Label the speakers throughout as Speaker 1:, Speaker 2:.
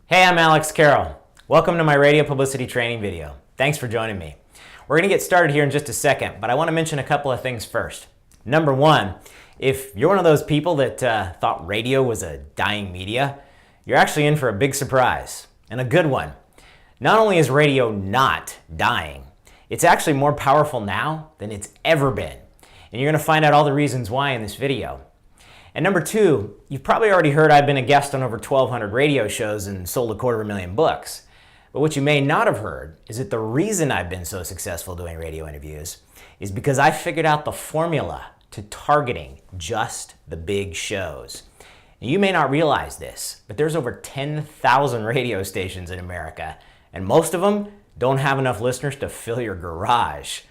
Speaker 1: Hey, I'm Alex Carroll. Welcome to my radio publicity training video. Thanks for joining me. We're going to get started here in just a second, but I want to mention a couple of things first. Number one, if you're one of those people that thought radio was a dying media, you're actually in for a big surprise, and a good one. Not only is radio not dying, it's actually more powerful now than it's ever been. And you're going to find out all the reasons why in this video. And number two, you've probably already heard I've been a guest on over 1,200 radio shows and sold 250,000 books. But what you may not have heard is that the reason I've been so successful doing radio interviews is because I figured out the formula to targeting just the big shows. Now, you may not realize this, but there's over 10,000 radio stations in America, and most of them don't have enough listeners to fill your garage,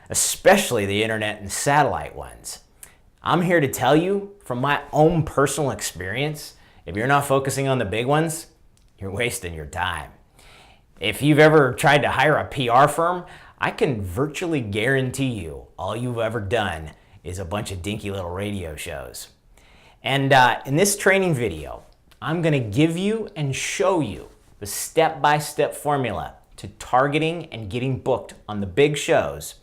Speaker 1: especially the internet and satellite ones. I'm here to tell you from my own personal experience, if you're not focusing on the big ones, you're wasting your time. If you've ever tried to hire a PR firm, I can virtually guarantee you all you've ever done is a bunch of dinky little radio shows. And in this training video, I'm going to give you and show you the step-by-step formula to targeting and getting booked on the big shows.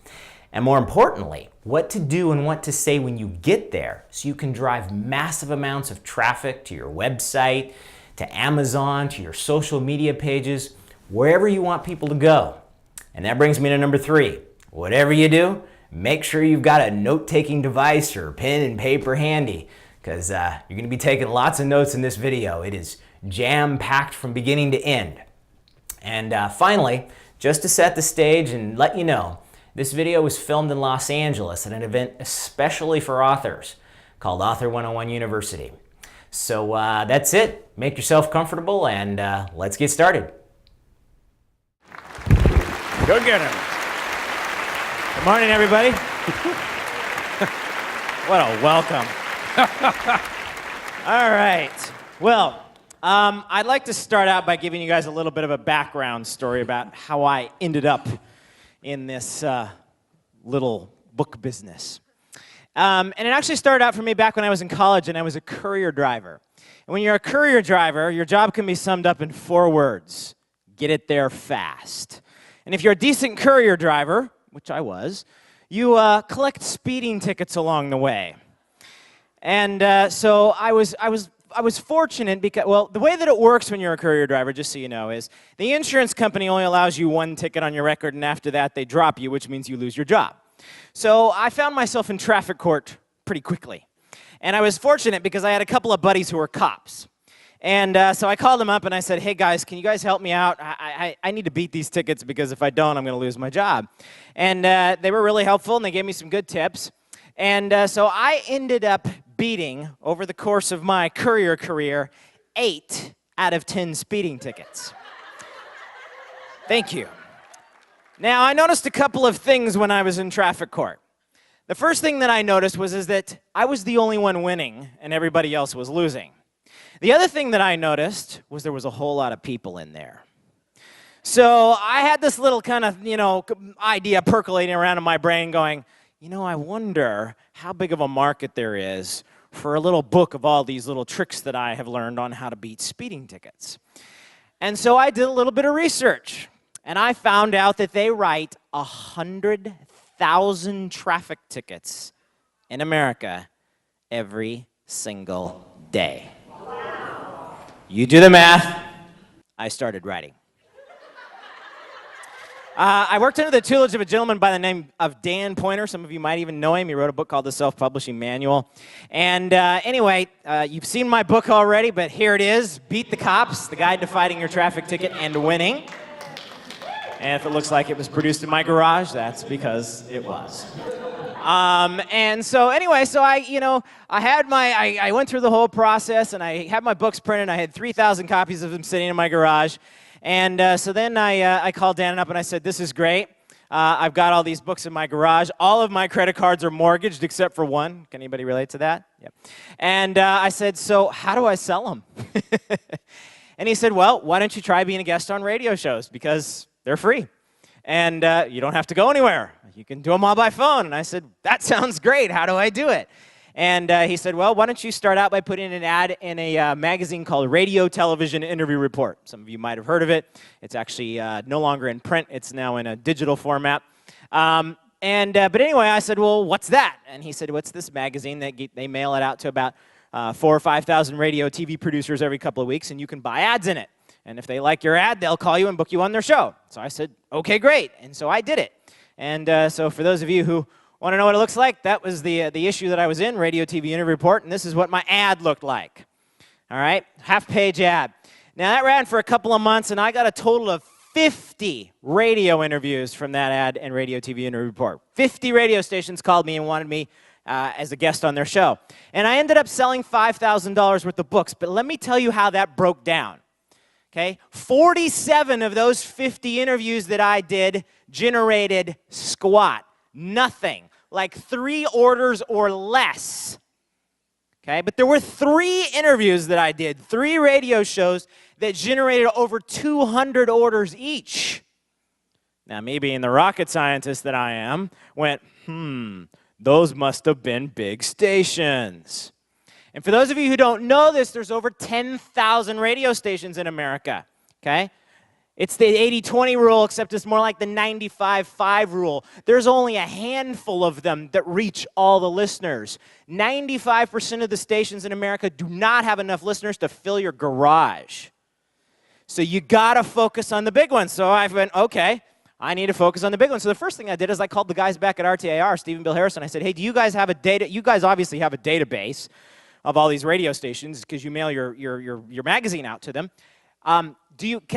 Speaker 1: And more importantly, what to do and what to say when you get there so you can drive massive amounts of traffic to your website, to Amazon, to your social media pages, wherever you want people to go. And that brings me to number three. Whatever you do, make sure you've got a note-taking device or pen and paper handy, because you're going to be taking lots of notes in this video. It is jam-packed from beginning to end. And finally, just to set the stage and let you know, this video was filmed in Los Angeles at an event especially for authors called Author 101 University. So that's it. Make yourself comfortable and let's get started.
Speaker 2: Go get him. Good morning, everybody. What a welcome. All right. Well, I'd like to start out by giving you guys a little bit of a background story about how I ended up in this little book business. And it actually started out for me back when I was in college and I was a courier driver. And when you're a courier driver, your job can be summed up in 4 words. Get it there fast. And if you're a decent courier driver, which I was, you collect speeding tickets along the way. And so I was fortunate because, well, the way that it works when you're a courier driver, just so you know, is the insurance company only allows you 1 ticket on your record, and after that, they drop you, which means you lose your job. So I found myself in traffic court pretty quickly. And I was fortunate because I had a couple of buddies who were cops. And so I called them up and I said, hey guys, can you guys help me out? I need to beat these tickets because if I don't, I'm going to lose my job. And they were really helpful and they gave me some good tips. And so I ended up beating, over the course of my courier career, 8 out of 10 speeding tickets. Thank you. Now, I noticed a couple of things when I was in traffic court. The first thing that I noticed was that I was the only one winning and everybody else was losing. The other thing that I noticed was there was a whole lot of people in there. So I had this little kind of, idea percolating around in my brain going, I wonder how big of a market there is for a little book of all these little tricks that I have learned on how to beat speeding tickets. And so I did a little bit of research, and I found out that they write 100,000 traffic tickets in America every single day. Wow. You do the math. I started writing. I worked under the tutelage of a gentleman by the name of Dan Pointer. Some of you might even know him. He wrote a book called The Self-Publishing Manual. And anyway, you've seen my book already, but here it is, Beat the Cops, The Guide to Fighting Your Traffic Ticket and Winning. And if it looks like it was produced in my garage, that's because it was. And so anyway, so I went through the whole process, and I had my books printed. I had 3,000 copies of them sitting in my garage. And so then I called Dan up and I said, this is great. I've got all these books in my garage. All of my credit cards are mortgaged except for one. Can anybody relate to that? Yep. And I said, so how do I sell them? And he said, well, why don't you try being a guest on radio shows because they're free. And you don't have to go anywhere. You can do them all by phone. And I said, that sounds great. How do I do it? And he said, well, why don't you start out by putting an ad in a magazine called Radio Television Interview Report. Some of you might have heard of it. It's actually no longer in print. It's now in a digital format. But anyway, I said, well, what's that? And he said, what's this magazine? They mail it out to about 4,000 or 5,000 radio TV producers every couple of weeks, and you can buy ads in it. And if they like your ad, they'll call you and book you on their show. So I said, okay, great. And so I did it. And so for those of you who want to know what it looks like, that was the issue that I was in, Radio TV Interview Report, and this is what my ad looked like. All right, half-page ad. Now, that ran for a couple of months, and I got a total of 50 radio interviews from that ad and Radio TV Interview Report. 50 radio stations called me and wanted me as a guest on their show. And I ended up selling $5,000 worth of books, but let me tell you how that broke down. Okay, 47 of those 50 interviews that I did generated squat, nothing, like 3 orders or less. Okay, but there were 3 interviews that I did, 3 radio shows that generated over 200 orders each. Now, me being the rocket scientist that I am, went, those must have been big stations. And for those of you who don't know this, there's over 10,000 radio stations in America, okay? It's the 80-20 rule, except it's more like the 95-5 rule. There's only a handful of them that reach all the listeners. 95% of the stations in America do not have enough listeners to fill your garage. So you got to focus on the big ones. So I went, okay, I need to focus on the big ones. So the first thing I did is I called the guys back at RTAR, Steve and Bill Harrison. I said, hey, do you guys have you guys obviously have a database of all these radio stations because you mail your magazine out to them. Can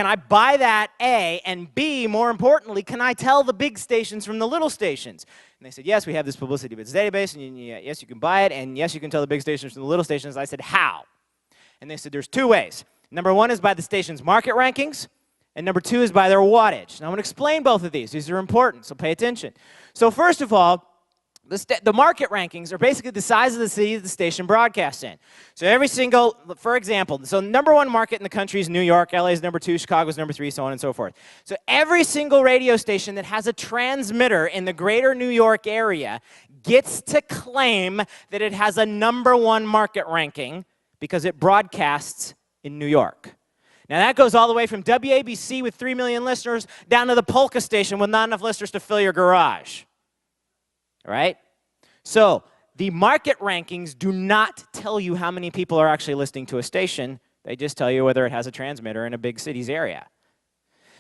Speaker 2: I buy that, A, and B, more importantly, can I tell the big stations from the little stations? And they said, yes, we have this publicity bits database, and yes, you can buy it, and yes, you can tell the big stations from the little stations. I said, how? And they said, there's 2 ways. Number 1 is by the station's market rankings, and number 2 is by their wattage. Now, I'm going to explain both of these. These are important, so pay attention. So first of all, the market rankings are basically the size of the city that the station broadcasts in. So every single, for example, so number 1 market in the country is New York, LA is number 2, Chicago is number 3, so on and so forth. So every single radio station that has a transmitter in the greater New York area gets to claim that it has a number 1 market ranking because it broadcasts in New York. Now that goes all the way from WABC with 3 million listeners down to the Polka station with not enough listeners to fill your garage. Right? So the market rankings do not tell you how many people are actually listening to a station. They just tell you whether it has a transmitter in a big city's area.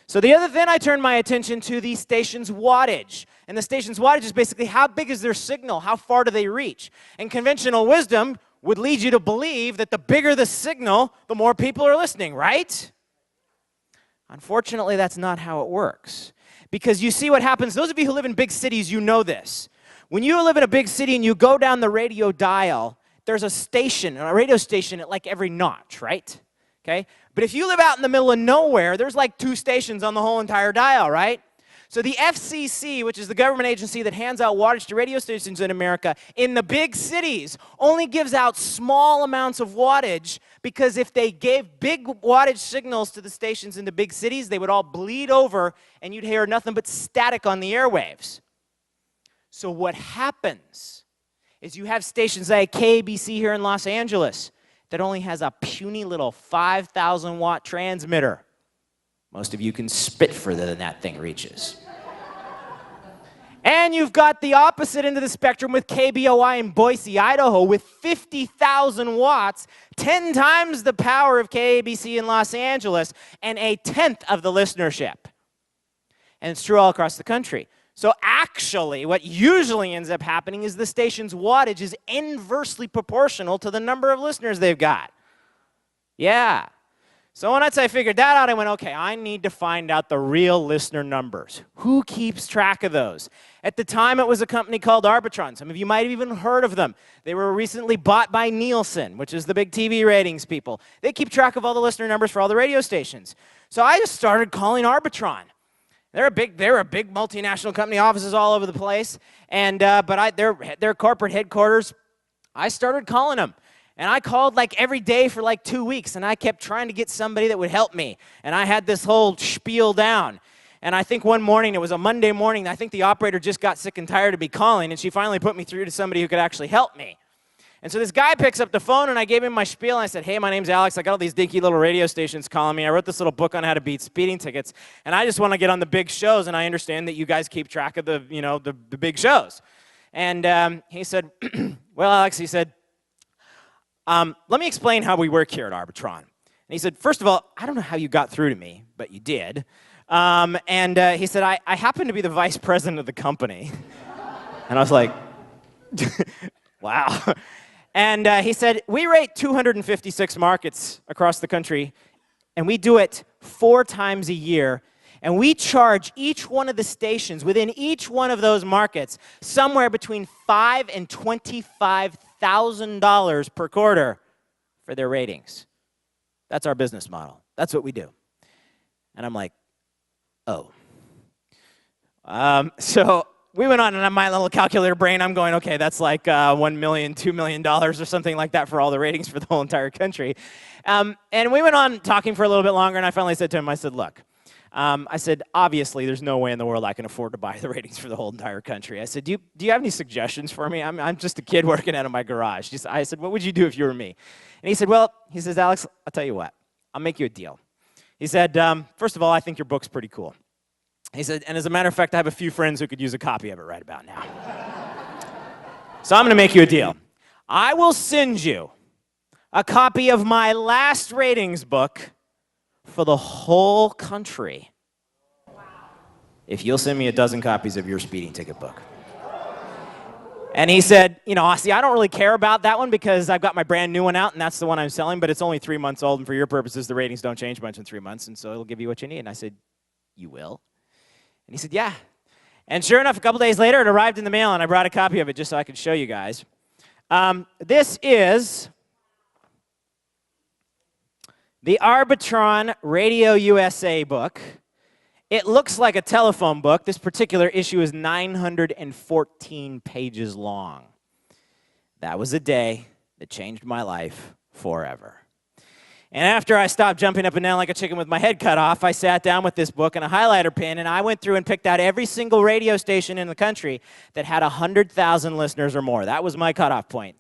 Speaker 2: So the other thing, I turned my attention to the station's wattage. And the station's wattage is basically how big is their signal? How far do they reach? And conventional wisdom would lead you to believe that the bigger the signal, the more people are listening, right? Unfortunately, that's not how it works. Because you see what happens, those of you who live in big cities, you know this. When you live in a big city and you go down the radio dial, there's a station, a radio station at like every notch, right? Okay? But if you live out in the middle of nowhere, there's like 2 stations on the whole entire dial, right? So the FCC, which is the government agency that hands out wattage to radio stations in America, in the big cities, only gives out small amounts of wattage because if they gave big wattage signals to the stations in the big cities, they would all bleed over and you'd hear nothing but static on the airwaves. So what happens is you have stations like KABC here in Los Angeles that only has a puny little 5,000 watt transmitter. Most of you can spit further than that thing reaches. And you've got the opposite end of the spectrum with KBOI in Boise, Idaho, with 50,000 watts, 10 times the power of KABC in Los Angeles, and 1/10 of the listenership. And it's true all across the country. So actually, what usually ends up happening is the station's wattage is inversely proportional to the number of listeners they've got. Yeah. So once I figured that out, I went, okay, I need to find out the real listener numbers. Who keeps track of those? At the time, it was a company called Arbitron. Some of you might have even heard of them. They were recently bought by Nielsen, which is the big TV ratings people. They keep track of all the listener numbers for all the radio stations. So I just started calling Arbitron. They're a big multinational company, offices all over the place, and their corporate headquarters. I started calling them, and I called like every day for like 2 weeks, and I kept trying to get somebody that would help me, and I had this whole spiel down. And I think one morning, it was a Monday morning, I think the operator just got sick and tired of me calling, and she finally put me through to somebody who could actually help me. And so this guy picks up the phone, and I gave him my spiel, and I said, hey, my name's Alex. I got all these dinky little radio stations calling me. I wrote this little book on how to beat speeding tickets, and I just want to get on the big shows, and I understand that you guys keep track of the, the big shows. And he said, well, Alex, he said, let me explain how we work here at Arbitron. And he said, first of all, I don't know how you got through to me, but you did. He said, I happen to be the vice president of the company. And I was like, wow. And he said, we rate 256 markets across the country, and we do it 4 times a year. And we charge each one of the stations within each one of those markets somewhere between $5,000 and $25,000 per quarter for their ratings. That's our business model. That's what we do. And I'm like, oh. So we went on, and my little calculator brain, I'm going, okay, that's like $1 million, $2 million or something like that for all the ratings for the whole entire country. And we went on talking for a little bit longer, and I finally said to him, I said, look, I said, obviously, there's no way in the world I can afford to buy the ratings for the whole entire country. I said, do you have any suggestions for me? I'm just a kid working out of my garage. I said, what would you do if you were me? And he said, well, he says, Alex, I'll tell you what. I'll make you a deal. He said, first of all, I think your book's pretty cool. He said, and as a matter of fact, I have a few friends who could use a copy of it right about now. So I'm going to make you a deal. I will send you a copy of my last ratings book for the whole country if you'll send me 12 copies of your speeding ticket book. And he said, see, I don't really care about that one because I've got my brand new one out, and that's the one I'm selling, but it's only 3 months old, and for your purposes, the ratings don't change much in 3 months, and so it'll give you what you need. And I said, you will? And he said, yeah. And sure enough, a couple days later, it arrived in the mail, and I brought a copy of it just so I could show you guys. This is the Arbitron Radio USA book. It looks like a telephone book. This particular issue is 914 pages long. That was a day that changed my life forever. And after I stopped jumping up and down like a chicken with my head cut off, I sat down with this book and a highlighter pen, and I went through and picked out every single radio station in the country that had 100,000 listeners or more. That was my cutoff point.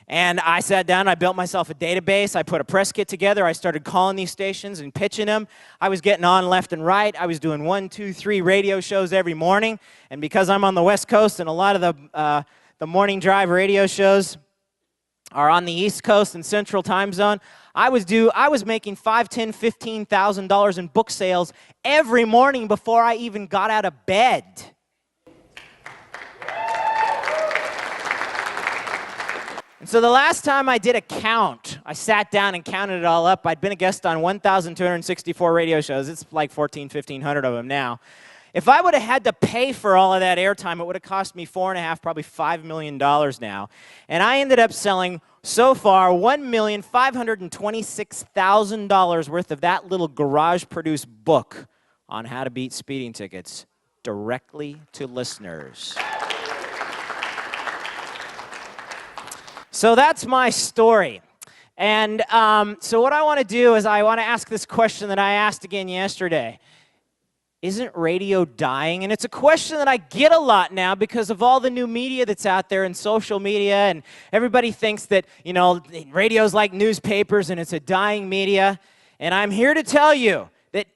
Speaker 2: And I sat down, I built myself a database, I put a press kit together, I started calling these stations and pitching them. I was getting on left and right. I was doing 1, 2, 3 radio shows every morning. And because I'm on the West Coast and a lot of the morning drive radio shows are on the East Coast and Central Time Zone, I was making $5,000, $10,000, $15,000 in book sales every morning before I even got out of bed. And so the last time I did a count, I sat down and counted it all up. I'd been a guest on 1,264 radio shows. It's like 1,500 of them now. If I would have had to pay for all of that airtime, it would have cost me $4.5, probably $5 million now. And I ended up selling, so far, $1,526,000 worth of that little garage-produced book on how to beat speeding tickets directly to listeners. So that's my story. And so what I want to do is I want to ask this question that I asked again yesterday. Isn't radio dying? And it's a question that I get a lot now because of all the new media that's out there and social media, and everybody thinks that, radio's like newspapers and it's a dying media. And I'm here to tell you that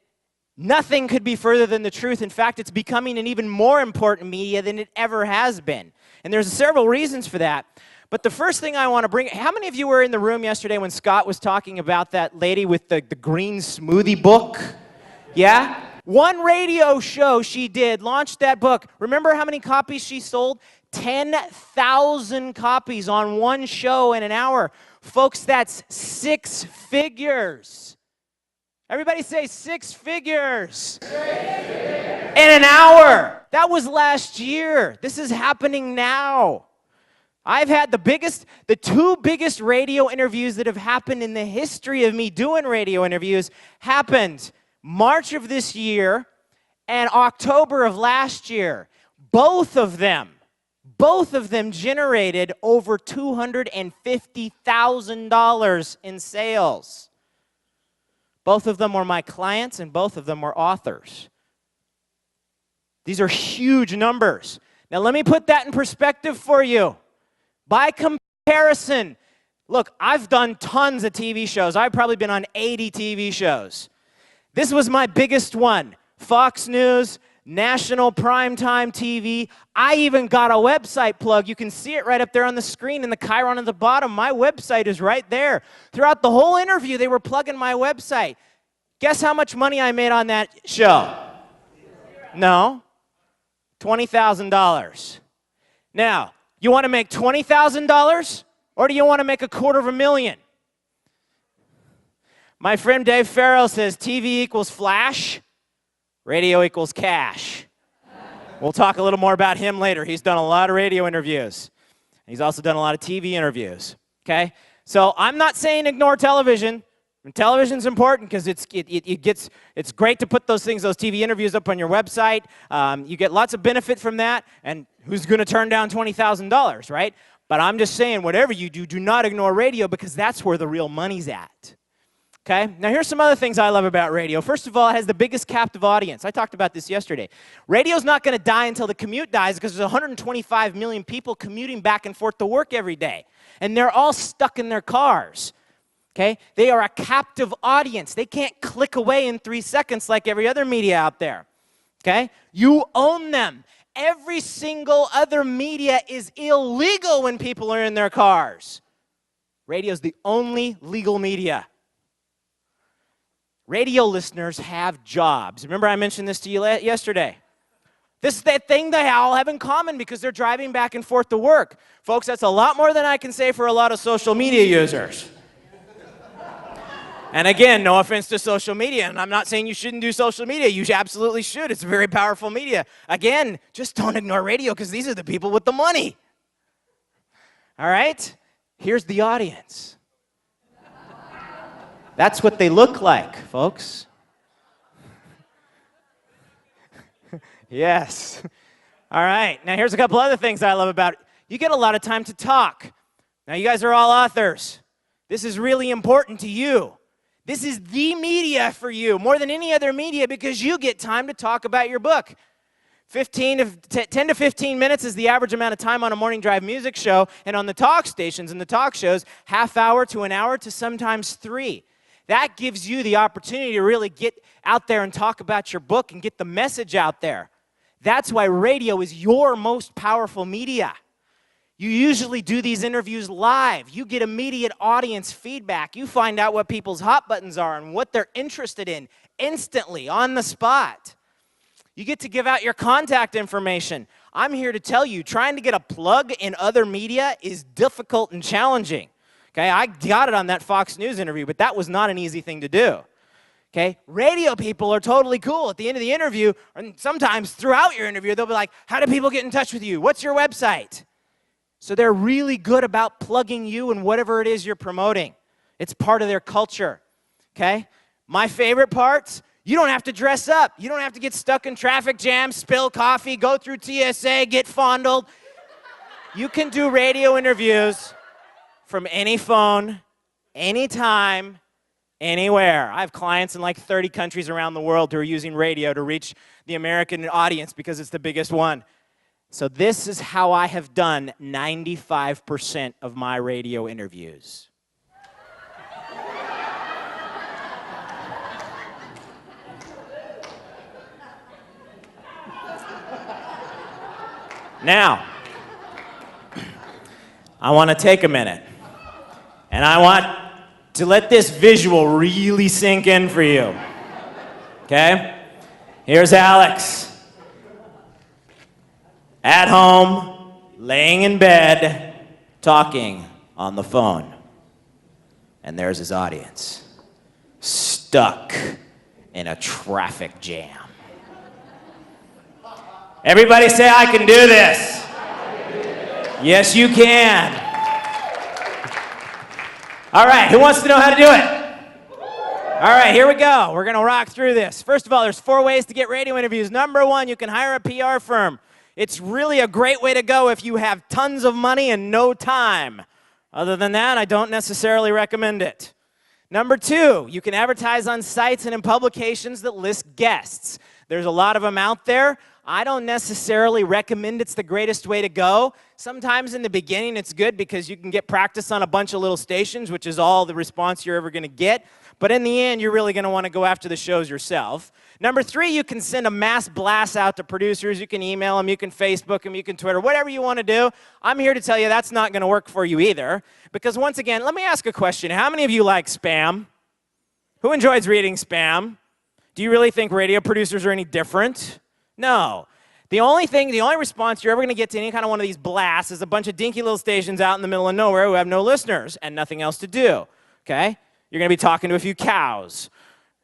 Speaker 2: nothing could be further than the truth. In fact, it's becoming an even more important media than it ever has been. And there's several reasons for that. But the first thing I want to bring, how many of you were in the room yesterday when Scott was talking about that lady with the green smoothie book? Yeah? One radio show she did, launched that book. Remember how many copies she sold? 10,000 copies on one show in an hour. Folks, that's 6 figures. Everybody say 6 figures. 6 figures. In an hour. That was last year. This is happening now. I've had the 2 biggest radio interviews that have happened in the history of me doing radio interviews happened March of this year and October of last year. Both of them generated over $250,000 in sales. Both of them were my clients, and both of them were authors. These are huge numbers. Now let me put that in perspective for you. By comparison, Comparison. Look, I've done tons of TV shows. I've probably been on 80 TV shows. This was my biggest one. Fox News, national primetime TV. I even got a website plug. You can see it right up there on the screen in the chyron at the bottom. My website is right there. Throughout the whole interview, they were plugging my website. Guess how much money I made on that show? No. $20,000. Now, you want to make $20,000 or do you want to make $250,000? My friend Dave Farrell says TV equals flash, radio equals cash. We'll talk a little more about him later. He's done a lot of radio interviews. He's also done a lot of TV interviews, okay? So I'm not saying ignore television. And television's important because it's great to put those TV interviews up on your website. You get lots of benefit from that, and who's going to turn down $20,000, right? But I'm just saying, whatever you do, do not ignore radio because that's where the real money's at. Okay? Now, here's some other things I love about radio. First of all, it has the biggest captive audience. I talked about this yesterday. Radio's not going to die until the commute dies because there's 125 million people commuting back and forth to work every day. And they're all stuck in their cars. Okay? They are a captive audience. They can't click away in 3 seconds like every other media out there. Okay? You own them. Every single other media is illegal when people are in their cars. Radio's the only legal media. Radio listeners have jobs. Remember I mentioned this to you yesterday. This is that thing they all have in common because they're driving back and forth to work. Folks, that's a lot more than I can say for a lot of social media users. And again, no offense to social media, and I'm not saying you shouldn't do social media. You absolutely should. It's a very powerful media. Again, just don't ignore radio because these are the people with the money. All right? Here's the audience. That's what they look like, folks. Yes. All right. Now, here's a couple other things I love about it. You get a lot of time to talk. Now, you guys are all authors. This is really important to you. This is the media for you, more than any other media, because you get time to talk about your book. 10 to 15 minutes is the average amount of time on a morning drive music show, and on the talk stations and the talk shows, half hour to an hour to sometimes 3. That gives you the opportunity to really get out there and talk about your book and get the message out there. That's why radio is your most powerful media. You usually do these interviews live. You get immediate audience feedback. You find out what people's hot buttons are and what they're interested in instantly, on the spot. You get to give out your contact information. I'm here to tell you, trying to get a plug in other media is difficult and challenging. Okay, I got it on that Fox News interview, but that was not an easy thing to do. Okay, radio people are totally cool. At the end of the interview, and sometimes throughout your interview, they'll be like, how do people get in touch with you? What's your website? So they're really good about plugging you and whatever it is you're promoting. It's part of their culture, okay? My favorite parts, you don't have to dress up. You don't have to get stuck in traffic jams, spill coffee, go through TSA, get fondled. You can do radio interviews from any phone, anytime, anywhere. I have clients in like 30 countries around the world who are using radio to reach the American audience because it's the biggest one. So this is how I have done 95% of my radio interviews. Now, I want to take a minute, and I want to let this visual really sink in for you. Okay? Here's Alex. At home, laying in bed, talking on the phone. And there's his audience, stuck in a traffic jam. Everybody say, I can do this. Yes, you can. All right, who wants to know how to do it? All right, here we go. We're going to rock through this. First of all, there's 4 ways to get radio interviews. Number 1, you can hire a PR firm. It's really a great way to go if you have tons of money and no time. Other than that, I don't necessarily recommend it. Number 2, you can advertise on sites and in publications that list guests. There's a lot of them out there. I don't necessarily recommend it's the greatest way to go. Sometimes in the beginning it's good because you can get practice on a bunch of little stations, which is all the response you're ever going to get. But in the end, you're really going to want to go after the shows yourself. Number 3, you can send a mass blast out to producers. You can email them, you can Facebook them, you can Twitter, whatever you want to do. I'm here to tell you that's not going to work for you either. Because once again, let me ask a question. How many of you like spam? Who enjoys reading spam? Do you really think radio producers are any different? No. The only response you're ever going to get to any kind of one of these blasts is a bunch of dinky little stations out in the middle of nowhere who have no listeners and nothing else to do, okay? You're going to be talking to a few cows.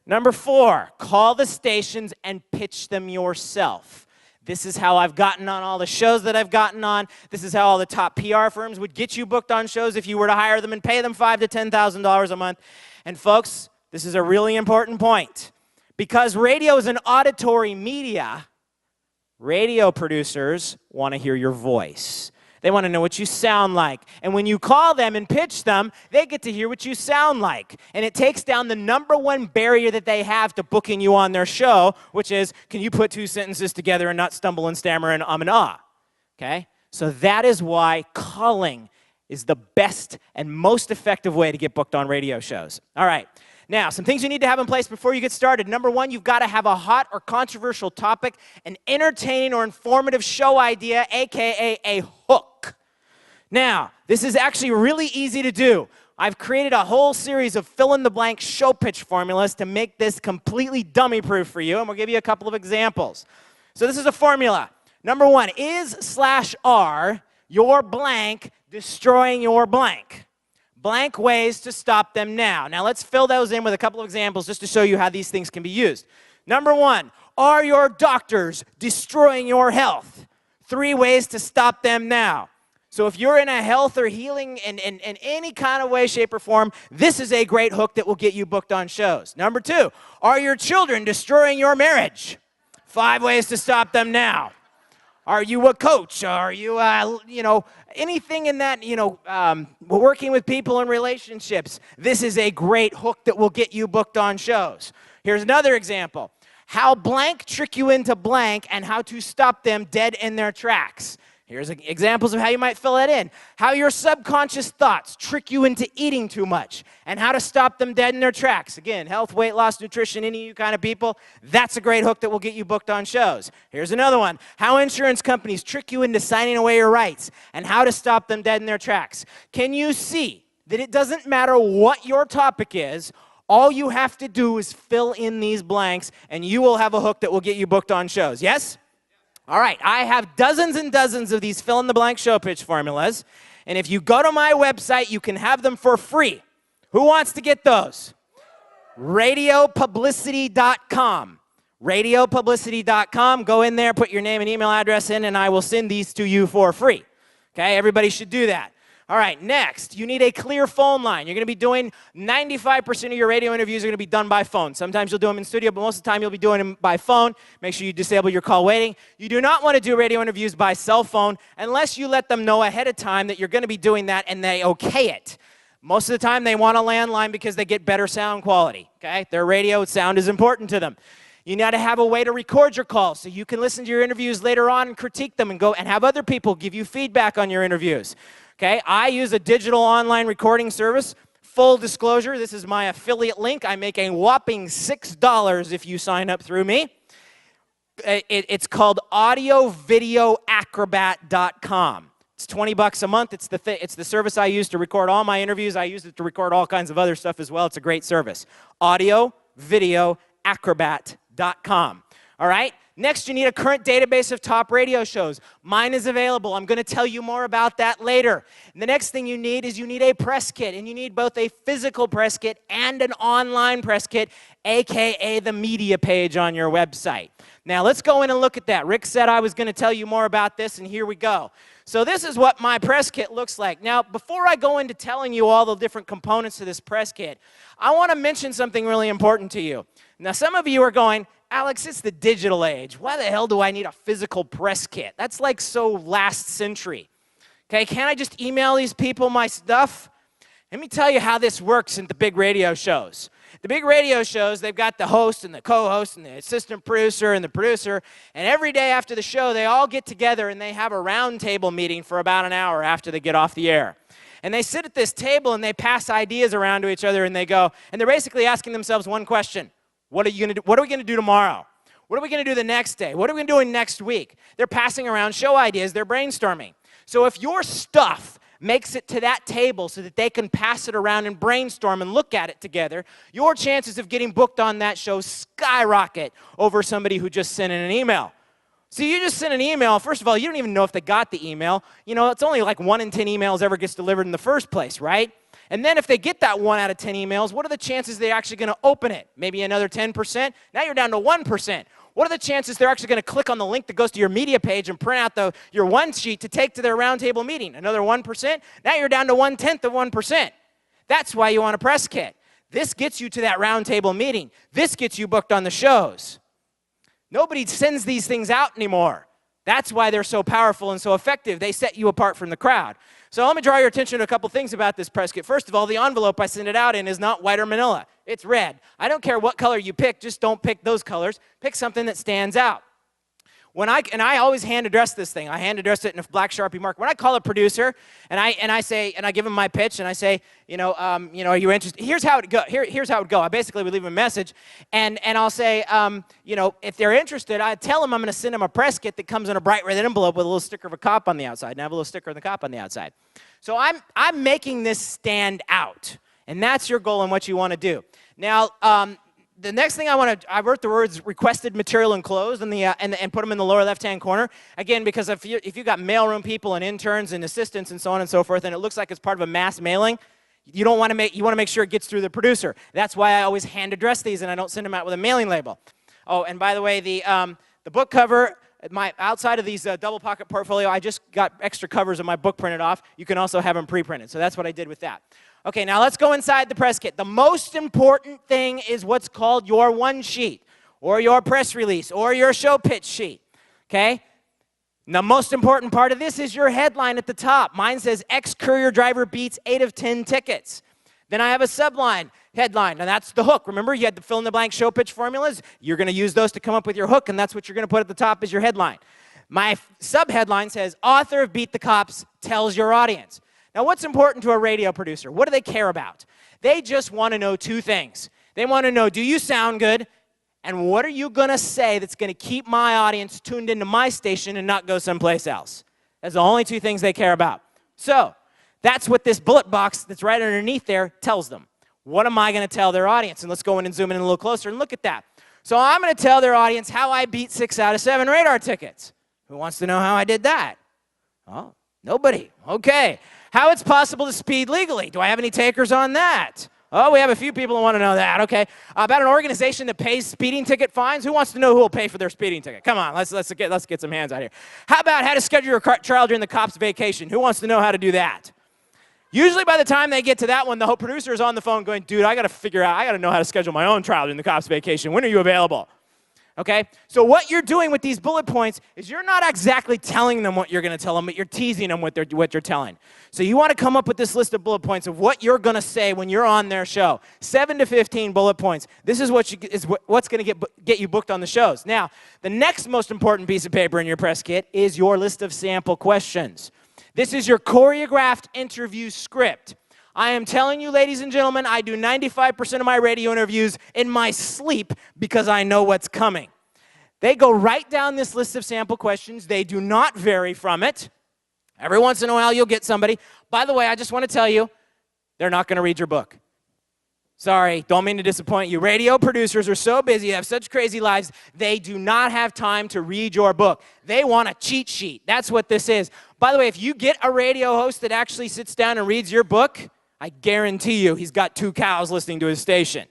Speaker 2: Number 4, call the stations and pitch them yourself. This is how I've gotten on all the shows that I've gotten on. This is how all the top PR firms would get you booked on shows if you were to hire them and pay them $5,000 to $10,000 a month. And folks, this is a really important point. Because radio is an auditory media, radio producers want to hear your voice. They want to know what you sound like. And when you call them and pitch them, they get to hear what you sound like. And it takes down the number 1 barrier that they have to booking you on their show, which is, can you put 2 sentences together and not stumble and stammer and and ah? Okay? So that is why calling is the best and most effective way to get booked on radio shows. All right. Now, some things you need to have in place before you get started. Number 1, you've got to have a hot or controversial topic, an entertaining or informative show idea, aka a hook. Now, this is actually really easy to do. I've created a whole series of fill-in-the-blank show pitch formulas to make this completely dummy-proof for you, and we'll give you a couple of examples. So this is a formula. Number 1, is/are your blank destroying your blank? Blank ways to stop them now. Now let's fill those in with a couple of examples just to show you how these things can be used. Number 1, are your doctors destroying your health? 3 ways to stop them now. So if you're in a health or healing in any kind of way, shape, or form, this is a great hook that will get you booked on shows. Number 2, are your children destroying your marriage? 5 ways to stop them now. Are you a coach? Are you, anything in that, working with people in relationships? This is a great hook that will get you booked on shows. Here's another example. How blank trick you into blank and how to stop them dead in their tracks. Here's examples of how you might fill that in. How your subconscious thoughts trick you into eating too much and how to stop them dead in their tracks. Again, health, weight loss, nutrition, any of you kind of people, that's a great hook that will get you booked on shows. Here's another one. How insurance companies trick you into signing away your rights and how to stop them dead in their tracks. Can you see that it doesn't matter what your topic is, all you have to do is fill in these blanks and you will have a hook that will get you booked on shows. Yes? All right, I have dozens and dozens of these fill-in-the-blank show pitch formulas, and if you go to my website, you can have them for free. Who wants to get those? Radiopublicity.com. Radiopublicity.com. Go in there, put your name and email address in, and I will send these to you for free. Okay, everybody should do that. All right, next, you need a clear phone line. You're going to be doing 95% of your radio interviews are going to be done by phone. Sometimes you'll do them in studio, but most of the time you'll be doing them by phone. Make sure you disable your call waiting. You do not want to do radio interviews by cell phone unless you let them know ahead of time that you're going to be doing that and they okay it. Most of the time they want a landline because they get better sound quality. Okay, their radio sound is important to them. You got to have a way to record your calls so you can listen to your interviews later on and critique them and go and have other people give you feedback on your interviews. Okay, I use a digital online recording service. Full disclosure, this is my affiliate link. I make a whopping $6 if you sign up through me. It's called audiovideoacrobat.com. It's $20 a month. It's the service I use to record all my interviews. I use it to record all kinds of other stuff as well. It's a great service. Audiovideoacrobat.com. All right? Next, you need a current database of top radio shows. Mine is available. I'm going to tell you more about that later. And the next thing you need is you need a press kit, and you need both a physical press kit and an online press kit, aka the media page on your website. Now, let's go in and look at that. Rick said I was going to tell you more about this, and here we go. So this is what my press kit looks like. Now, before I go into telling you all the different components to this press kit, I want to mention something really important to you. Now, some of you are going, Alex, it's the digital age. Why the hell do I need a physical press kit? That's like so last century. Okay, can't I just email these people my stuff? Let me tell you how this works in the big radio shows. The big radio shows, they've got the host and the co-host and the assistant producer and the producer, and every day after the show, they all get together and they have a roundtable meeting for about an hour after they get off the air. And they sit at this table and they pass ideas around to each other and they go, and they're basically asking themselves one question: what are we going to do tomorrow? What are we going to do the next day? What are we going to do next week? They're passing around show ideas. They're brainstorming. So if your stuff makes it to that table so that they can pass it around and brainstorm and look at it together, your chances of getting booked on that show skyrocket over somebody who just sent in an email. So you just send an email. First of all, you don't even know if they got the email. You know, it's only like 1 in 10 emails ever gets delivered in the first place, right? And then if they get that 1 out of 10 emails, what are the chances they're actually going to open it? Maybe another 10%? Now you're down to 1%. What are the chances they're actually going to click on the link that goes to your media page and print out your one sheet to take to their roundtable meeting? Another 1%? Now you're down to 1/10 of 1%. That's why you want a press kit. This gets you to that roundtable meeting. This gets you booked on the shows. Nobody sends these things out anymore. That's why they're so powerful and so effective. They set you apart from the crowd. So let me draw your attention to a couple things about this press kit. First of all, the envelope I send it out in is not white or manila. It's red. I don't care what color you pick. Just don't pick those colors. Pick something that stands out. I always hand address this thing. I hand address it in a black Sharpie marker. When I call a producer and I give him my pitch and I say, are you interested? Here's how it go. Here's how it would go. I basically would leave them a message and I'll say, if they're interested, I tell them I'm going to send them a press kit that comes in a bright red envelope with a little sticker of a cop on the outside. And I have a little sticker of the cop on the outside. So I'm making this stand out, and that's your goal and what you want to do. Now, the next thing I wrote the words requested material enclosed and put them in the lower left-hand corner. Again, because if you've got mailroom people and interns and assistants and so on and so forth, and it looks like it's part of a mass mailing, you want to make sure it gets through the producer. That's why I always hand address these and I don't send them out with a mailing label. Oh, and by the way, the book cover, outside of these double pocket portfolio, I just got extra covers of my book printed off. You can also have them pre-printed. So that's what I did with that. Okay, now let's go inside the press kit. The most important thing is what's called your one sheet, or your press release, or your show pitch sheet, okay? The most important part of this is your headline at the top. Mine says, ex-courier driver beats 8 of 10 tickets. Then I have a subline headline, and that's the hook. Remember, you had the fill-in-the-blank show pitch formulas? You're going to use those to come up with your hook, and that's what you're going to put at the top as your headline. My subheadline says, author of Beat the Cops tells your audience. Now, what's important to a radio producer? What do they care about? They just want to know 2 things. They want to know, do you sound good? And what are you going to say that's going to keep my audience tuned into my station and not go someplace else? That's the only 2 things they care about. So that's what this bullet box that's right underneath there tells them. What am I going to tell their audience? And let's go in and zoom in a little closer and look at that. So I'm going to tell their audience how I beat 6 out of 7 radar tickets. Who wants to know how I did that? Oh, nobody. Okay. How it's possible to speed legally. Do I have any takers on that? Oh, we have a few people who want to know that. Okay. About an organization that pays speeding ticket fines. Who wants to know who will pay for their speeding ticket? Come on, let's get some hands out here. How about how to schedule your trial during the cop's vacation? Who wants to know how to do that? Usually by the time they get to that one, the whole producer is on the phone going, dude, I got to know how to schedule my own trial during the cop's vacation. When are you available? Okay? So what you're doing with these bullet points is you're not exactly telling them what you're going to tell them, but you're teasing them with what you're telling. So you want to come up with this list of bullet points of what you're going to say when you're on their show. 7 to 15 bullet points. This is what's going to get you booked on the shows. Now, the next most important piece of paper in your press kit is your list of sample questions. This is your choreographed interview script. I am telling you, ladies and gentlemen, I do 95% of my radio interviews in my sleep because I know what's coming. They go right down this list of sample questions. They do not vary from it. Every once in a while, you'll get somebody. By the way, I just want to tell you, they're not going to read your book. Sorry, don't mean to disappoint you. Radio producers are so busy, they have such crazy lives, they do not have time to read your book. They want a cheat sheet. That's what this is. By the way, if you get a radio host that actually sits down and reads your book, I guarantee you he's got 2 cows listening to his station.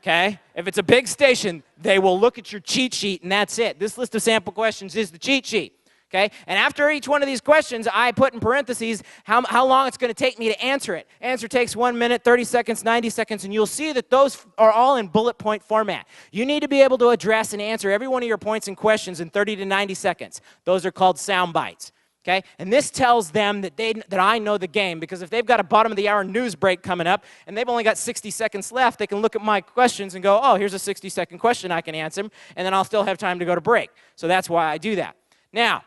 Speaker 2: Okay? If it's a big station, they will look at your cheat sheet, and that's it. This list of sample questions is the cheat sheet. Okay? And after each one of these questions, I put in parentheses how long it's going to take me to answer it. Answer takes 1 minute, 30 seconds, 90 seconds, and you'll see that those are all in bullet point format. You need to be able to address and answer every one of your points and questions in 30 to 90 seconds. Those are called sound bites. Okay? And this tells them that I know the game, because if they've got a bottom of the hour news break coming up and they've only got 60 seconds left, they can look at my questions and go, oh, here's a 60-second question, I can answer them, and then I'll still have time to go to break. So that's why I do that. Now,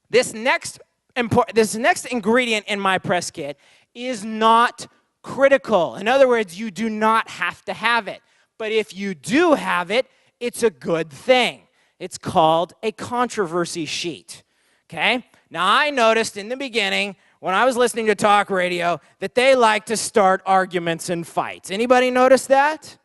Speaker 2: this next ingredient in my press kit is not critical. In other words, you do not have to have it. But if you do have it, it's a good thing. It's called a controversy sheet. Okay? Now, I noticed in the beginning, when I was listening to talk radio, that they like to start arguments and fights. Anybody notice that?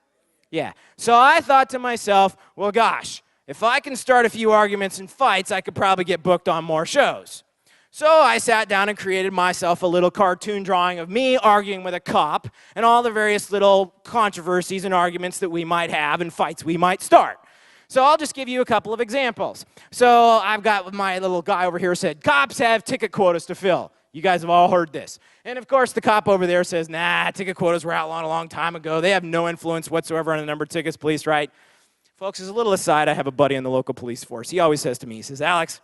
Speaker 2: Yeah. So I thought to myself, well, gosh, if I can start a few arguments and fights, I could probably get booked on more shows. So I sat down and created myself a little cartoon drawing of me arguing with a cop and all the various little controversies and arguments that we might have and fights we might start. So I'll just give you a couple of examples. So I've got my little guy over here said, cops have ticket quotas to fill. You guys have all heard this. And of course, the cop over there says, nah, ticket quotas were outlawed a long time ago. They have no influence whatsoever on the number of tickets police write. Folks, as a little aside, I have a buddy in the local police force. He always says to me, he says, Alex,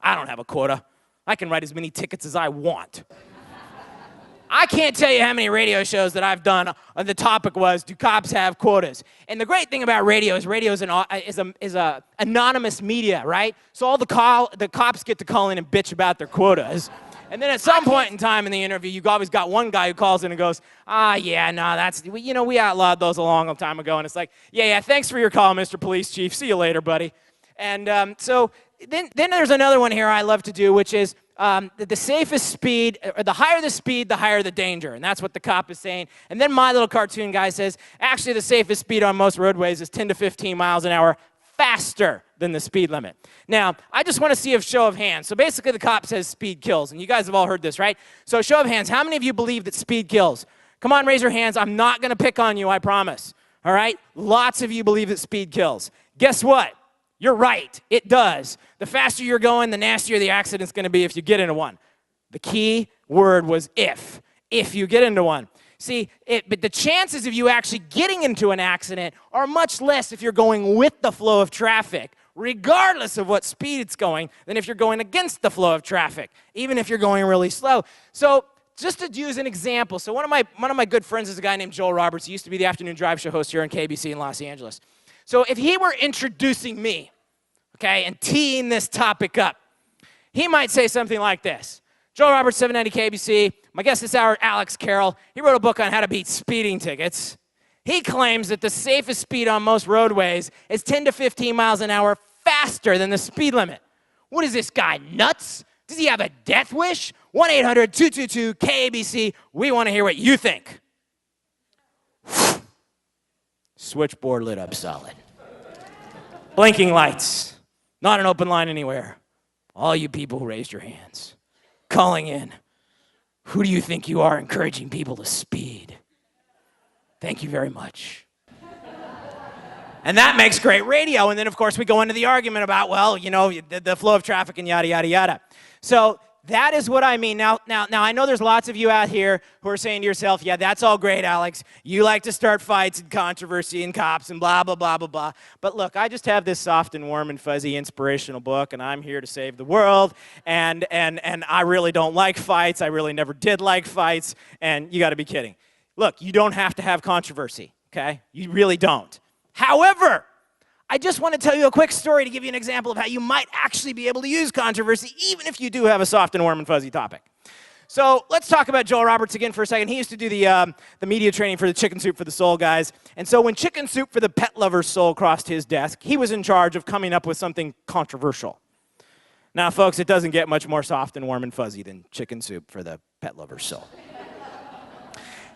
Speaker 2: I don't have a quota. I can write as many tickets as I want. I can't tell you how many radio shows that I've done, the topic was, do cops have quotas? And the great thing about radio is a anonymous media, right? So all the cops get to call in and bitch about their quotas. And then at some point in time in the interview, you've always got one guy who calls in and goes, yeah, no, we outlawed those a long time ago. And it's like, yeah, thanks for your call, Mr. Police Chief. See you later, buddy. And so then there's another one here I love to do, which is, the safest speed, or the higher the speed, the higher the danger. And that's what the cop is saying. And then my little cartoon guy says, actually the safest speed on most roadways is 10 to 15 miles an hour faster than the speed limit. Now, I just want to see a show of hands. So basically the cop says speed kills. And you guys have all heard this, right? So show of hands, how many of you believe that speed kills? Come on, raise your hands. I'm not going to pick on you, I promise. All right? Lots of you believe that speed kills. Guess what? You're right, it does. The faster you're going, the nastier the accident's going to be if you get into one. The key word was if you get into one. See, but the chances of you actually getting into an accident are much less if you're going with the flow of traffic, regardless of what speed it's going, than if you're going against the flow of traffic, even if you're going really slow. So just to use an example, so one of my good friends is a guy named Joel Roberts. He used to be the afternoon drive show host here on KBC in Los Angeles. So if he were introducing me, okay, and teeing this topic up, he might say something like this. Joel Roberts, 790 KBC. My guest this hour, Alex Carroll. He wrote a book on how to beat speeding tickets. He claims that the safest speed on most roadways is 10 to 15 miles an hour faster than the speed limit. What is this guy, nuts? Does he have a death wish? 1-800-222-KBC. We want to hear what you think. Switchboard lit up solid. Blinking lights. Not an open line anywhere. All you people who raised your hands. Calling in. Who do you think you are encouraging people to speed? Thank you very much. And that makes great radio. And then, of course, we go into the argument about, well, you know, the flow of traffic and yada, yada, yada. So that is what I mean. Now, I know there's lots of you out here who are saying to yourself, yeah, that's all great, Alex. You like to start fights and controversy and cops and blah, blah, blah, blah, blah. But look, I just have this soft and warm and fuzzy inspirational book, and I'm here to save the world. And I really don't like fights. I really never did like fights. And you got to be kidding. Look, you don't have to have controversy, okay? You really don't. However, I just want to tell you a quick story to give you an example of how you might actually be able to use controversy, even if you do have a soft and warm and fuzzy topic. So let's talk about Joel Roberts again for a second. He used to do the media training for the Chicken Soup for the Soul guys. And so when Chicken Soup for the Pet Lover's Soul crossed his desk, he was in charge of coming up with something controversial. Now, folks, it doesn't get much more soft and warm and fuzzy than Chicken Soup for the Pet Lover's Soul.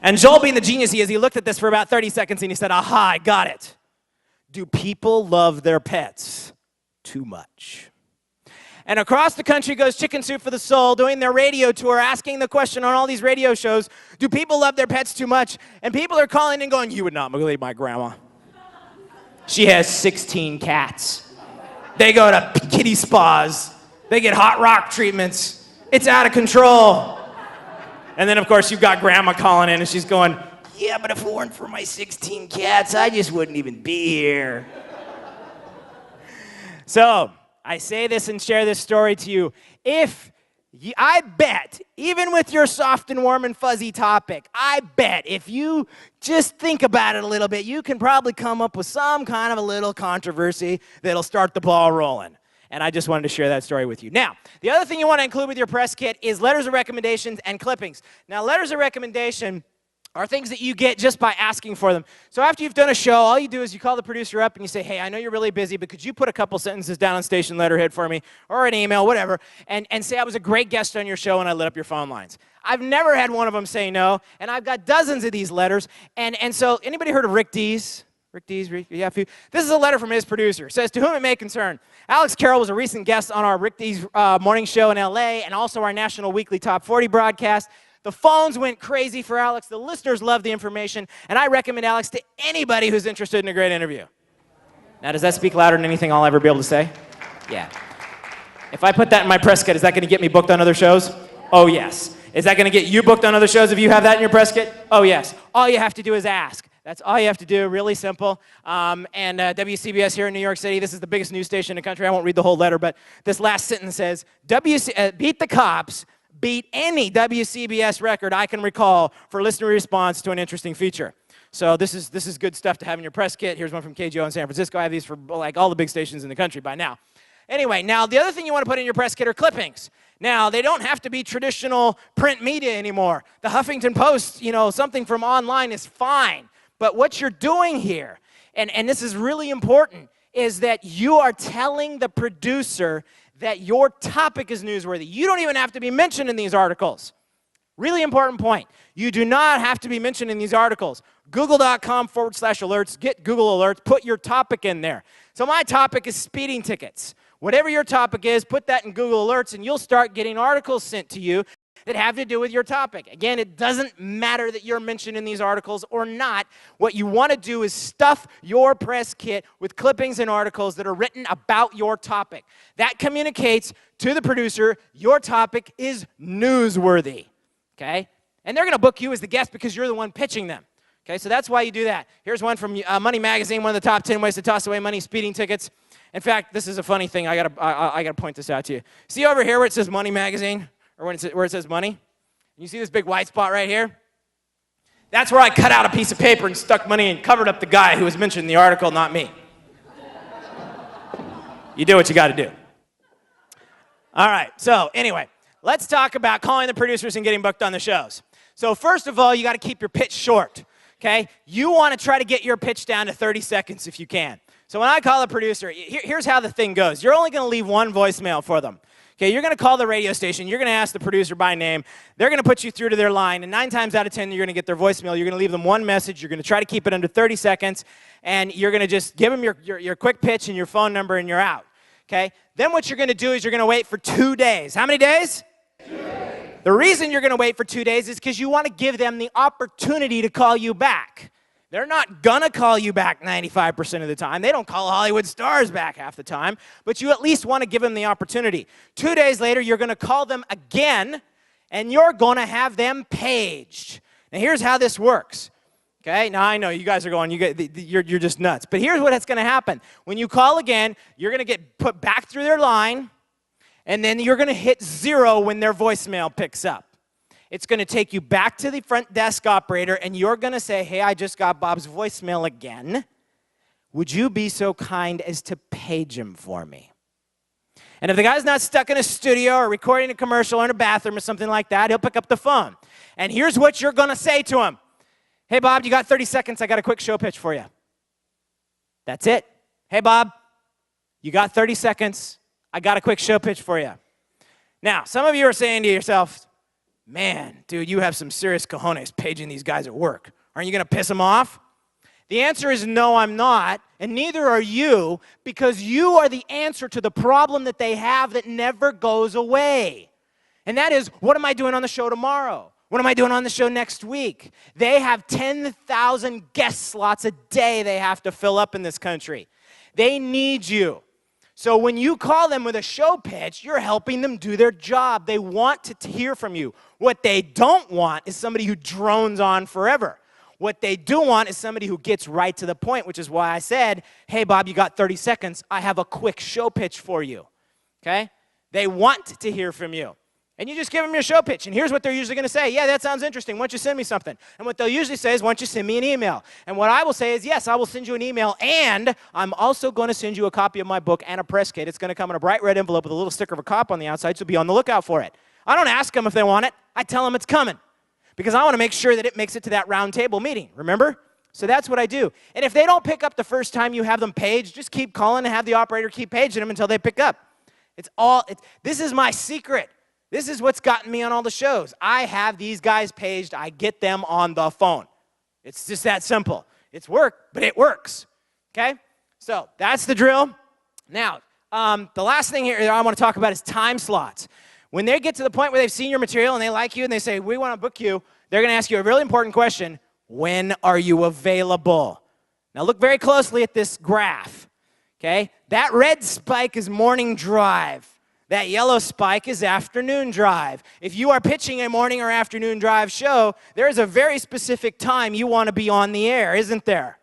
Speaker 2: And Joel, being the genius he is, he looked at this for about 30 seconds and he said, aha, I got it. Do people love their pets too much? And across the country goes Chicken Soup for the Soul, doing their radio tour, asking the question on all these radio shows, do people love their pets too much? And people are calling and going, you would not believe my grandma. She has 16 cats. They go to kitty spas. They get hot rock treatments. It's out of control. And then, of course, you've got grandma calling in and she's going, yeah, but if it weren't for my 16 cats, I just wouldn't even be here. So, I say this and share this story to you. If I bet, even with your soft and warm and fuzzy topic, I bet if you just think about it a little bit, you can probably come up with some kind of a little controversy that'll start the ball rolling. And I just wanted to share that story with you. Now, the other thing you want to include with your press kit is letters of recommendations and clippings. Now, letters of recommendation are things that you get just by asking for them. So after you've done a show, all you do is you call the producer up and you say, hey, I know you're really busy, but could you put a couple sentences down on station letterhead for me, or an email, whatever, and say I was a great guest on your show and I lit up your phone lines. I've never had one of them say no, and I've got dozens of these letters. And so anybody heard of Rick Dees? Rick Dees, yeah, a few. This is a letter from his producer. It says, to whom it may concern, Alex Carroll was a recent guest on our Rick Dees morning show in LA and also our national weekly Top 40 broadcast. The phones went crazy for Alex. The listeners loved the information, and I recommend Alex to anybody who's interested in a great interview. Now, does that speak louder than anything I'll ever be able to say? Yeah. If I put that in my press kit, is that going to get me booked on other shows? Oh, yes. Is that going to get you booked on other shows if you have that in your press kit? Oh, yes. All you have to do is ask. That's all you have to do, really simple. WCBS here in New York City, this is the biggest news station in the country. I won't read the whole letter, but this last sentence says, beat the cops, beat any WCBS record I can recall for listener response to an interesting feature. So this is good stuff to have in your press kit. Here's one from KGO in San Francisco. I have these for like all the big stations in the country by now. Anyway, now the other thing you want to put in your press kit are clippings. Now, they don't have to be traditional print media anymore. The Huffington Post, something from online is fine. But what you're doing here, and this is really important, is that you are telling the producer that your topic is newsworthy. You don't even have to be mentioned in these articles. Really important point. You do not have to be mentioned in these articles. Google.com/alerts, get Google Alerts, put your topic in there. So my topic is speeding tickets. Whatever your topic is, put that in Google Alerts and you'll start getting articles sent to you that have to do with your topic. Again, it doesn't matter that you're mentioned in these articles or not. What you want to do is stuff your press kit with clippings and articles that are written about your topic. That communicates to the producer your topic is newsworthy, okay? And they're going to book you as the guest because you're the one pitching them, okay? So that's why you do that. Here's one from Money Magazine, one of the top 10 ways to toss away money, speeding tickets. In fact, this is a funny thing. I gotta point this out to you. See over here where it says Money Magazine? Or where it says money? You see this big white spot right here? That's where I cut out a piece of paper and stuck money and covered up the guy who was mentioned in the article, not me. You do what you got to do. All right, so anyway, let's talk about calling the producers and getting booked on the shows. So first of all, you got to keep your pitch short, okay? You want to try to get your pitch down to 30 seconds if you can. So when I call a producer, here's how the thing goes. You're only going to leave one voicemail for them. Okay, you're going to call the radio station. You're going to ask the producer by name. They're going to put you through to their line, and 9 times out of 10, you're going to get their voicemail. You're going to leave them one message. You're going to try to keep it under 30 seconds, and you're going to just give them your quick pitch and your phone number, and you're out. Okay? Then what you're going to do is you're going to wait for 2 days. How many days? 2 days. The reason you're going to wait for 2 days is because you want to give them the opportunity to call you back. They're not going to call you back 95% of the time. They don't call Hollywood stars back half the time. But you at least want to give them the opportunity. 2 days later, you're going to call them again, and you're going to have them paged. Now, here's how this works. Okay? Now, I know you guys are going, you're just nuts. But here's what's going to happen. When you call again, you're going to get put back through their line, and then you're going to hit 0 when their voicemail picks up. It's going to take you back to the front desk operator, and you're going to say, hey, I just got Bob's voicemail again. Would you be so kind as to page him for me? And if the guy's not stuck in a studio or recording a commercial or in a bathroom or something like that, he'll pick up the phone. And here's what you're going to say to him. Hey, Bob, you got 30 seconds. I got a quick show pitch for you. That's it. Hey, Bob, you got 30 seconds. I got a quick show pitch for you. Now, some of you are saying to yourself, man, dude, you have some serious cojones paging these guys at work. Aren't you going to piss them off? The answer is no, I'm not, and neither are you, because you are the answer to the problem that they have that never goes away. And that is, what am I doing on the show tomorrow? What am I doing on the show next week? They have 10,000 guest slots a day they have to fill up in this country. They need you. So when you call them with a show pitch, you're helping them do their job. They want to hear from you. What they don't want is somebody who drones on forever. What they do want is somebody who gets right to the point, which is why I said, hey, Bob, you got 30 seconds. I have a quick show pitch for you, okay? They want to hear from you. And you just give them your show pitch, and here's what they're usually going to say. Yeah, that sounds interesting. Why don't you send me something? And what they'll usually say is, why don't you send me an email? And what I will say is, yes, I will send you an email, and I'm also going to send you a copy of my book and a press kit. It's going to come in a bright red envelope with a little sticker of a cop on the outside, so be on the lookout for it. I don't ask them if they want it. I tell them it's coming because I want to make sure that it makes it to that round table meeting, remember? So that's what I do. And if they don't pick up the first time you have them paged, just keep calling and have the operator keep paging them until they pick up. This is my secret. This is what's gotten me on all the shows. I have these guys paged. I get them on the phone. It's just that simple. It's work, but it works, okay? So that's the drill. Now, the last thing here that I want to talk about is time slots. When they get to the point where they've seen your material and they like you and they say, we want to book you, they're going to ask you a really important question. When are you available? Now, look very closely at this graph, okay? That red spike is morning drive. That yellow spike is afternoon drive. If you are pitching a morning or afternoon drive show, there is a very specific time you want to be on the air, isn't there?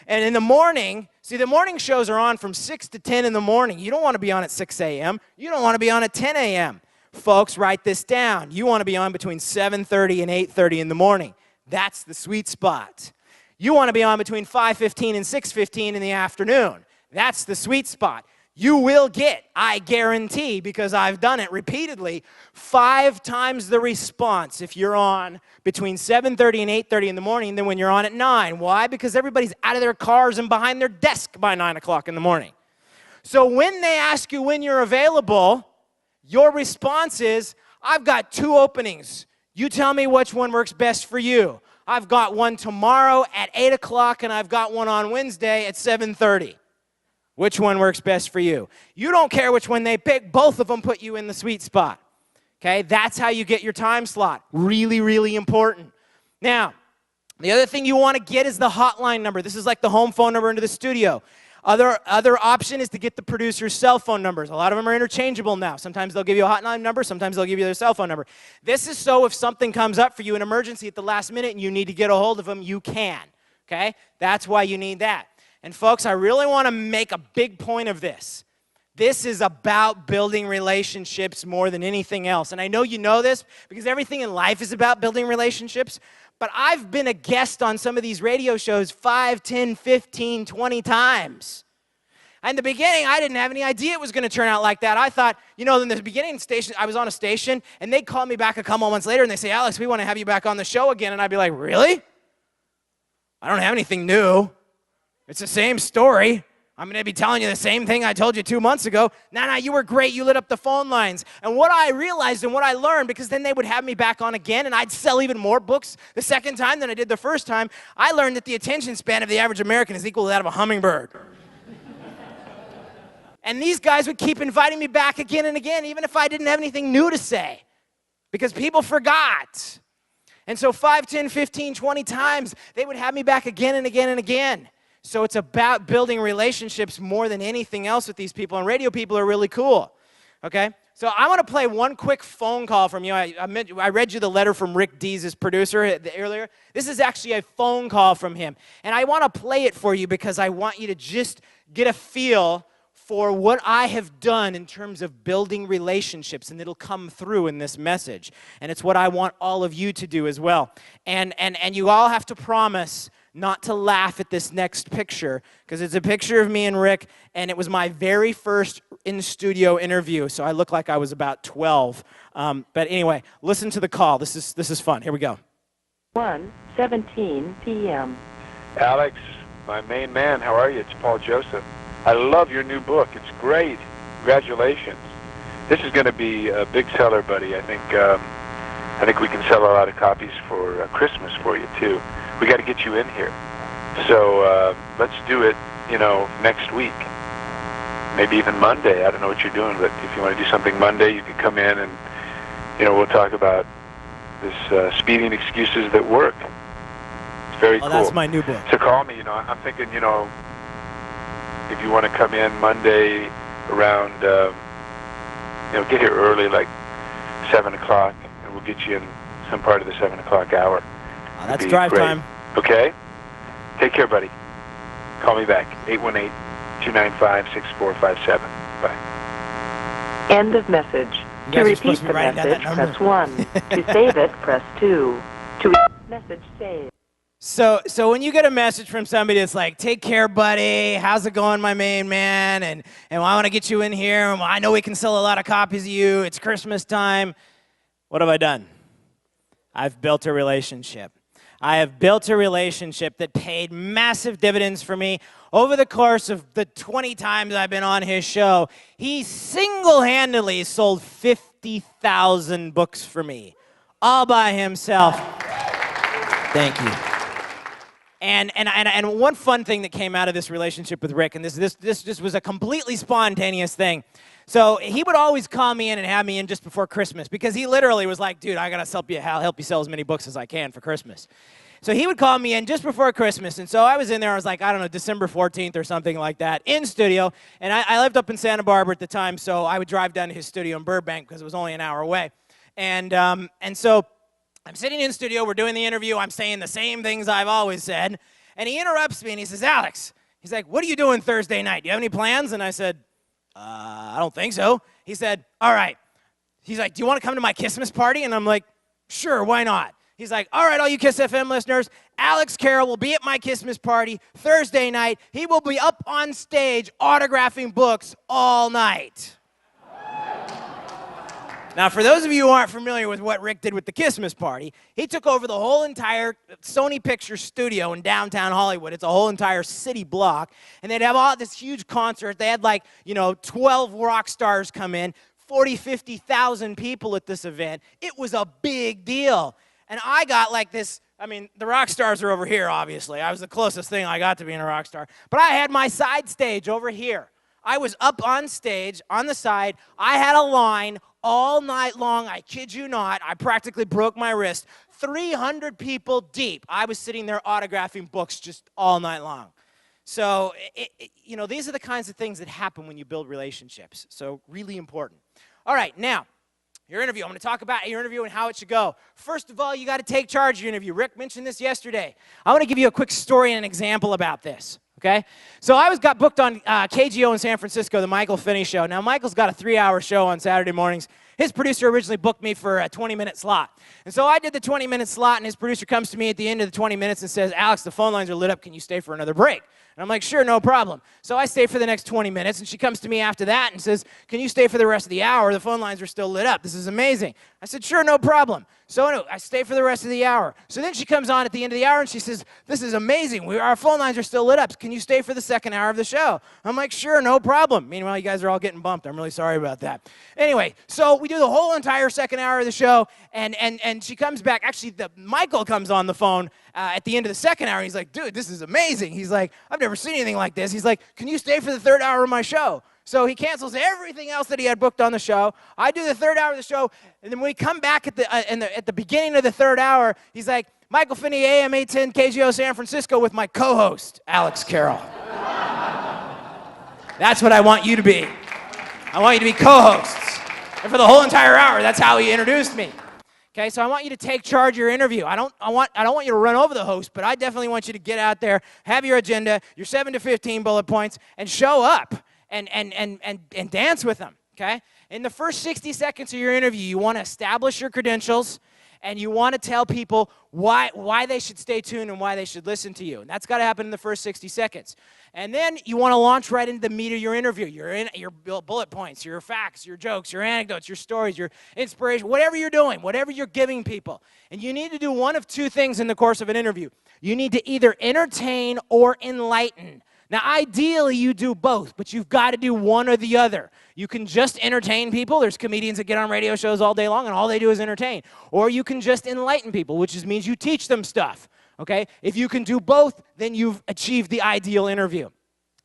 Speaker 2: And in the morning, see, the morning shows are on from 6 to 10 in the morning. You don't want to be on at 6 a.m. You don't want to be on at 10 a.m. Folks, write this down. You want to be on between 7:30 and 8:30 in the morning. That's the sweet spot. You want to be on between 5:15 and 6:15 in the afternoon. That's the sweet spot. You will get, I guarantee, because I've done it repeatedly, 5 times the response if you're on between 7:30 and 8:30 in the morning than when you're on at 9. Why? Because everybody's out of their cars and behind their desk by 9 o'clock in the morning. So when they ask you when you're available, your response is, I've got 2 openings. You tell me which one works best for you. I've got one tomorrow at 8 o'clock, and I've got one on Wednesday at 7:30. Which one works best for you? You don't care which one they pick. Both of them put you in the sweet spot. Okay, that's how you get your time slot. Really, really important. Now, the other thing you want to get is the hotline number. This is like the home phone number into the studio. Other option is to get the producer's cell phone numbers. A lot of them are interchangeable now. Sometimes they'll give you a hotline number. Sometimes they'll give you their cell phone number. This is so if something comes up for you, an emergency at the last minute, and you need to get a hold of them, you can. Okay, that's why you need that. And folks, I really want to make a big point of this. This is about building relationships more than anything else. And I know you know this because everything in life is about building relationships. But I've been a guest on some of these radio shows 5, 10, 15, 20 times. In the beginning, I didn't have any idea it was going to turn out like that. I thought, you know, in the beginning station, I was on a station, and they'd call me back a couple months later, and they say, Alex, we want to have you back on the show again. And I'd be like, really? I don't have anything new. It's the same story. I'm going to be telling you the same thing I told you 2 months ago. No, you were great. You lit up the phone lines. And what I realized and what I learned, because then they would have me back on again, and I'd sell even more books the second time than I did the first time, I learned that the attention span of the average American is equal to that of a hummingbird. And these guys would keep inviting me back again and again, even if I didn't have anything new to say, because people forgot. And so 5, 10, 15, 20 times, they would have me back again and again and again. So it's about building relationships more than anything else with these people. And radio people are really cool, okay? So I want to play one quick phone call from you. I read you the letter from Rick Dees, his producer, earlier. This is actually a phone call from him. And I want to play it for you because I want you to just get a feel for what I have done in terms of building relationships, and it'll come through in this message. And it's what I want all of you to do as well. And you all have to promise not to laugh at this next picture, because it's a picture of me and Rick, and it was my very first in-studio interview, so I look like I was about 12. But anyway, listen to the call. This is fun. Here we go.
Speaker 3: 1:17 p.m.
Speaker 4: Alex, my main man, how are you? It's Paul Joseph. I love your new book. It's great. Congratulations. This is going to be a big seller, buddy. I think we can sell a lot of copies for Christmas for you, too. We got to get you in here. So let's do it, next week. Maybe even Monday. I don't know what you're doing, but if you want to do something Monday, you can come in and, we'll talk about this speeding excuses that work. It's very cool.
Speaker 2: That's my new book.
Speaker 4: So call me, I'm thinking, if you want to come in Monday around, get here early, like 7 o'clock, and we'll get you in some part of the 7 o'clock hour.
Speaker 2: That's drive time.
Speaker 4: Okay? Take care, buddy. Call me back, 818-295-6457. Bye.
Speaker 3: End of message.
Speaker 2: You
Speaker 3: To
Speaker 2: guys are
Speaker 3: repeat
Speaker 2: supposed to
Speaker 3: the
Speaker 2: be writing down that
Speaker 3: message,
Speaker 2: number.
Speaker 3: press 1. To save it, press 2. To message saved.
Speaker 2: So when you get a message from somebody that's like, take care, buddy, how's it going, my main man, and I want to get you in here, and I know we can sell a lot of copies of you, it's Christmas time, what have I done? I've built a relationship. I have built a relationship that paid massive dividends for me. Over the course of the 20 times I've been on his show, he single-handedly sold 50,000 books for me, all by himself. Thank you. And one fun thing that came out of this relationship with Rick, and this just was a completely spontaneous thing. So he would always call me in and have me in just before Christmas because he literally was like, dude, I gotta help you sell as many books as I can for Christmas. So he would call me in just before Christmas, and so I was in there, I was like, I don't know, December 14th or something like that, in studio, and I lived up in Santa Barbara at the time, so I would drive down to his studio in Burbank because it was only an hour away. And so I'm sitting in studio, we're doing the interview, I'm saying the same things I've always said, and he interrupts me and he says, Alex, he's like, what are you doing Thursday night? Do you have any plans? And I said, I don't think so. He said, all right. He's like, do you want to come to my Kissmas party? And I'm like, sure, why not? He's like, all right, all you Kiss FM listeners, Alex Carroll will be at my Kissmas party Thursday night. He will be up on stage autographing books all night. Now, for those of you who aren't familiar with what Rick did with the Kissmas party, he took over the whole entire Sony Pictures studio in downtown Hollywood. It's a whole entire city block. And they'd have all this huge concert. They had 12 rock stars come in, 40, 50,000 people at this event. It was a big deal. And I got the rock stars are over here, obviously. I was the closest thing I got to being a rock star. But I had my side stage over here. I was up on stage, on the side. I had a line all night long. I kid you not. I practically broke my wrist. 300 people deep. I was sitting there autographing books just all night long. So, these are the kinds of things that happen when you build relationships. So, really important. All right, now, your interview. I'm going to talk about your interview and how it should go. First of all, you got to take charge of your interview. Rick mentioned this yesterday. I want to give you a quick story and an example about this. Okay? So I got booked on KGO in San Francisco, the Michael Finney Show. Now, Michael's got a 3-hour show on Saturday mornings. His producer originally booked me for a 20-minute slot. And so I did the 20-minute slot, and his producer comes to me at the end of the 20 minutes and says, Alex, the phone lines are lit up. Can you stay for another break? And I'm like, sure, no problem. So I stay for the next 20 minutes, and she comes to me after that and says, can you stay for the rest of the hour? The phone lines are still lit up. This is amazing. I said, sure, no problem. So anyway, I stay for the rest of the hour. So then she comes on at the end of the hour, and she says, this is amazing. Our phone lines are still lit up. Can you stay for the second hour of the show? I'm like, sure, no problem. Meanwhile, you guys are all getting bumped. I'm really sorry about that. Anyway, so we do the whole entire second hour of the show, and she comes back. Actually, Michael comes on the phone at the end of the second hour. He's like, dude, this is amazing. He's like, I've never seen anything like this. He's like, can you stay for the third hour of my show? So he cancels everything else that he had booked on the show. I do the third hour of the show, and then when we come back at the beginning of the third hour, he's like, Michael Finney, AM 810 KGO San Francisco with my co-host, Alex Carroll. That's what I want you to be. I want you to be co-hosts. And for the whole entire hour, that's how he introduced me. Okay, so I want you to take charge of your interview. I don't want you to run over the host, but I definitely want you to get out there, have your agenda, your 7 to 15 bullet points, and show up and dance with them. Okay? In the first 60 seconds of your interview, you want to establish your credentials, and you want to tell people why they should stay tuned and why they should listen to you. And that's got to happen in the first 60 seconds. And then you want to launch right into the meat of your interview, your bullet points, your facts, your jokes, your anecdotes, your stories, your inspiration, whatever you're doing, whatever you're giving people. And you need to do one of two things in the course of an interview. You need to either entertain or enlighten. Now, ideally, you do both, but you've got to do one or the other. You can just entertain people. There's comedians that get on radio shows all day long, and all they do is entertain. Or you can just enlighten people, which means you teach them stuff. Okay? If you can do both, then you've achieved the ideal interview.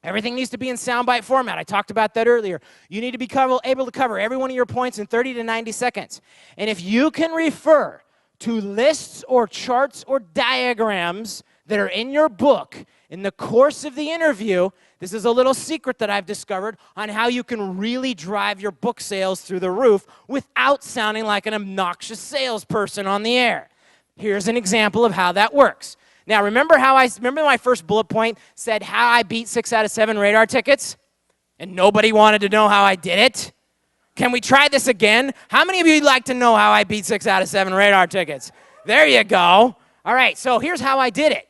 Speaker 2: Everything needs to be in soundbite format. I talked about that earlier. You need to be able to cover every one of your points in 30 to 90 seconds. And if you can refer to lists or charts or diagrams that are in your book in the course of the interview, this is a little secret that I've discovered on how you can really drive your book sales through the roof without sounding like an obnoxious salesperson on the air. Here's an example of how that works. Now, remember my first bullet point said how I beat 6 out of 7 radar tickets? And nobody wanted to know how I did it?
Speaker 5: Can we try this again? How many of you would like to know how I beat 6 out of 7 radar tickets? There you go. All right, so here's how I did it.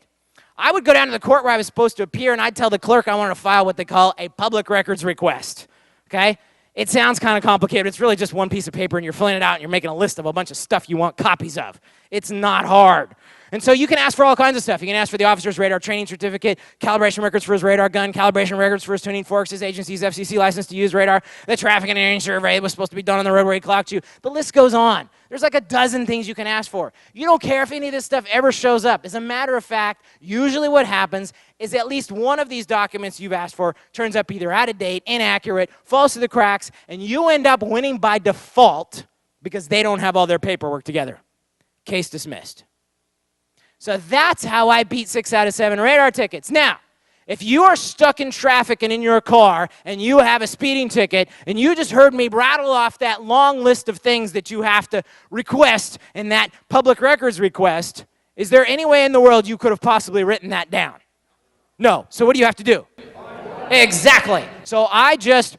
Speaker 5: I would go down to the court where I was supposed to appear, and I'd tell the clerk I wanted to file what they call a public records request, okay? It sounds kind of complicated. It's really just one piece of paper, and you're filling it out, and you're making a list of a bunch of stuff you want copies of. It's not hard. And so you can ask for all kinds of stuff. You can ask for the officer's radar training certificate, calibration records for his radar gun, calibration records for his tuning forks, his agency's FCC license to use radar, the traffic and engineering survey that was supposed to be done on the road where he clocked you. The list goes on. There's like a dozen things you can ask for. You don't care if any of this stuff ever shows up. As a matter of fact, usually what happens is at least one of these documents you've asked for turns up either out of date, inaccurate, falls through the cracks, and you end up winning by default because they don't have all their paperwork together. Case dismissed. So that's how I beat 6 out of 7 radar tickets. Now, if you are stuck in traffic and in your car and you have a speeding ticket and you just heard me rattle off that long list of things that you have to request in that public records request, is there any way in the world you could have possibly written that down? No. So what do you have to do? Exactly. So I just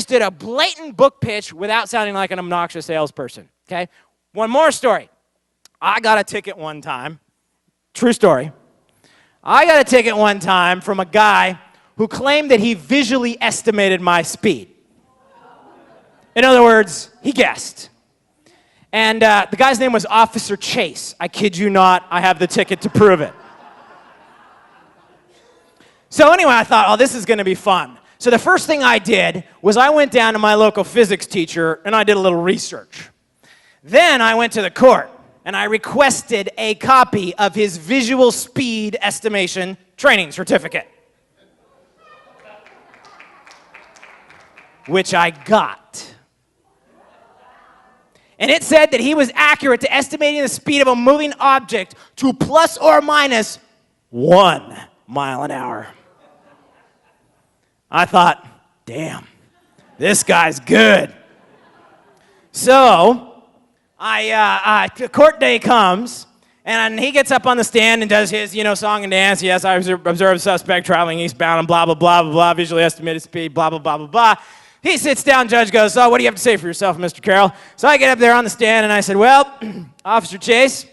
Speaker 5: did a blatant book pitch without sounding like an obnoxious salesperson, okay? One more story. I got a ticket one time, true story. I got a ticket one time from a guy who claimed that he visually estimated my speed. In other words, he guessed. And the guy's name was Officer Chase. I kid you not, I have the ticket to prove it. So anyway, I thought, oh, this is going to be fun. So the first thing I did was I went down to my local physics teacher and I did a little research. Then I went to the court. And I requested a copy of his visual speed estimation training certificate, which I got. And it said that he was accurate to estimating the speed of a moving object to plus or minus 1 mile an hour. I thought, damn, this guy's good. So court day comes, and he gets up on the stand and does his, song and dance. Yes, I observed suspect traveling eastbound and blah, blah, blah, blah, blah, visually estimated speed, blah, blah, blah, blah, blah. He sits down, judge goes, so what do you have to say for yourself, Mr. Carroll? So I get up there on the stand, and I said, well, Officer Chase,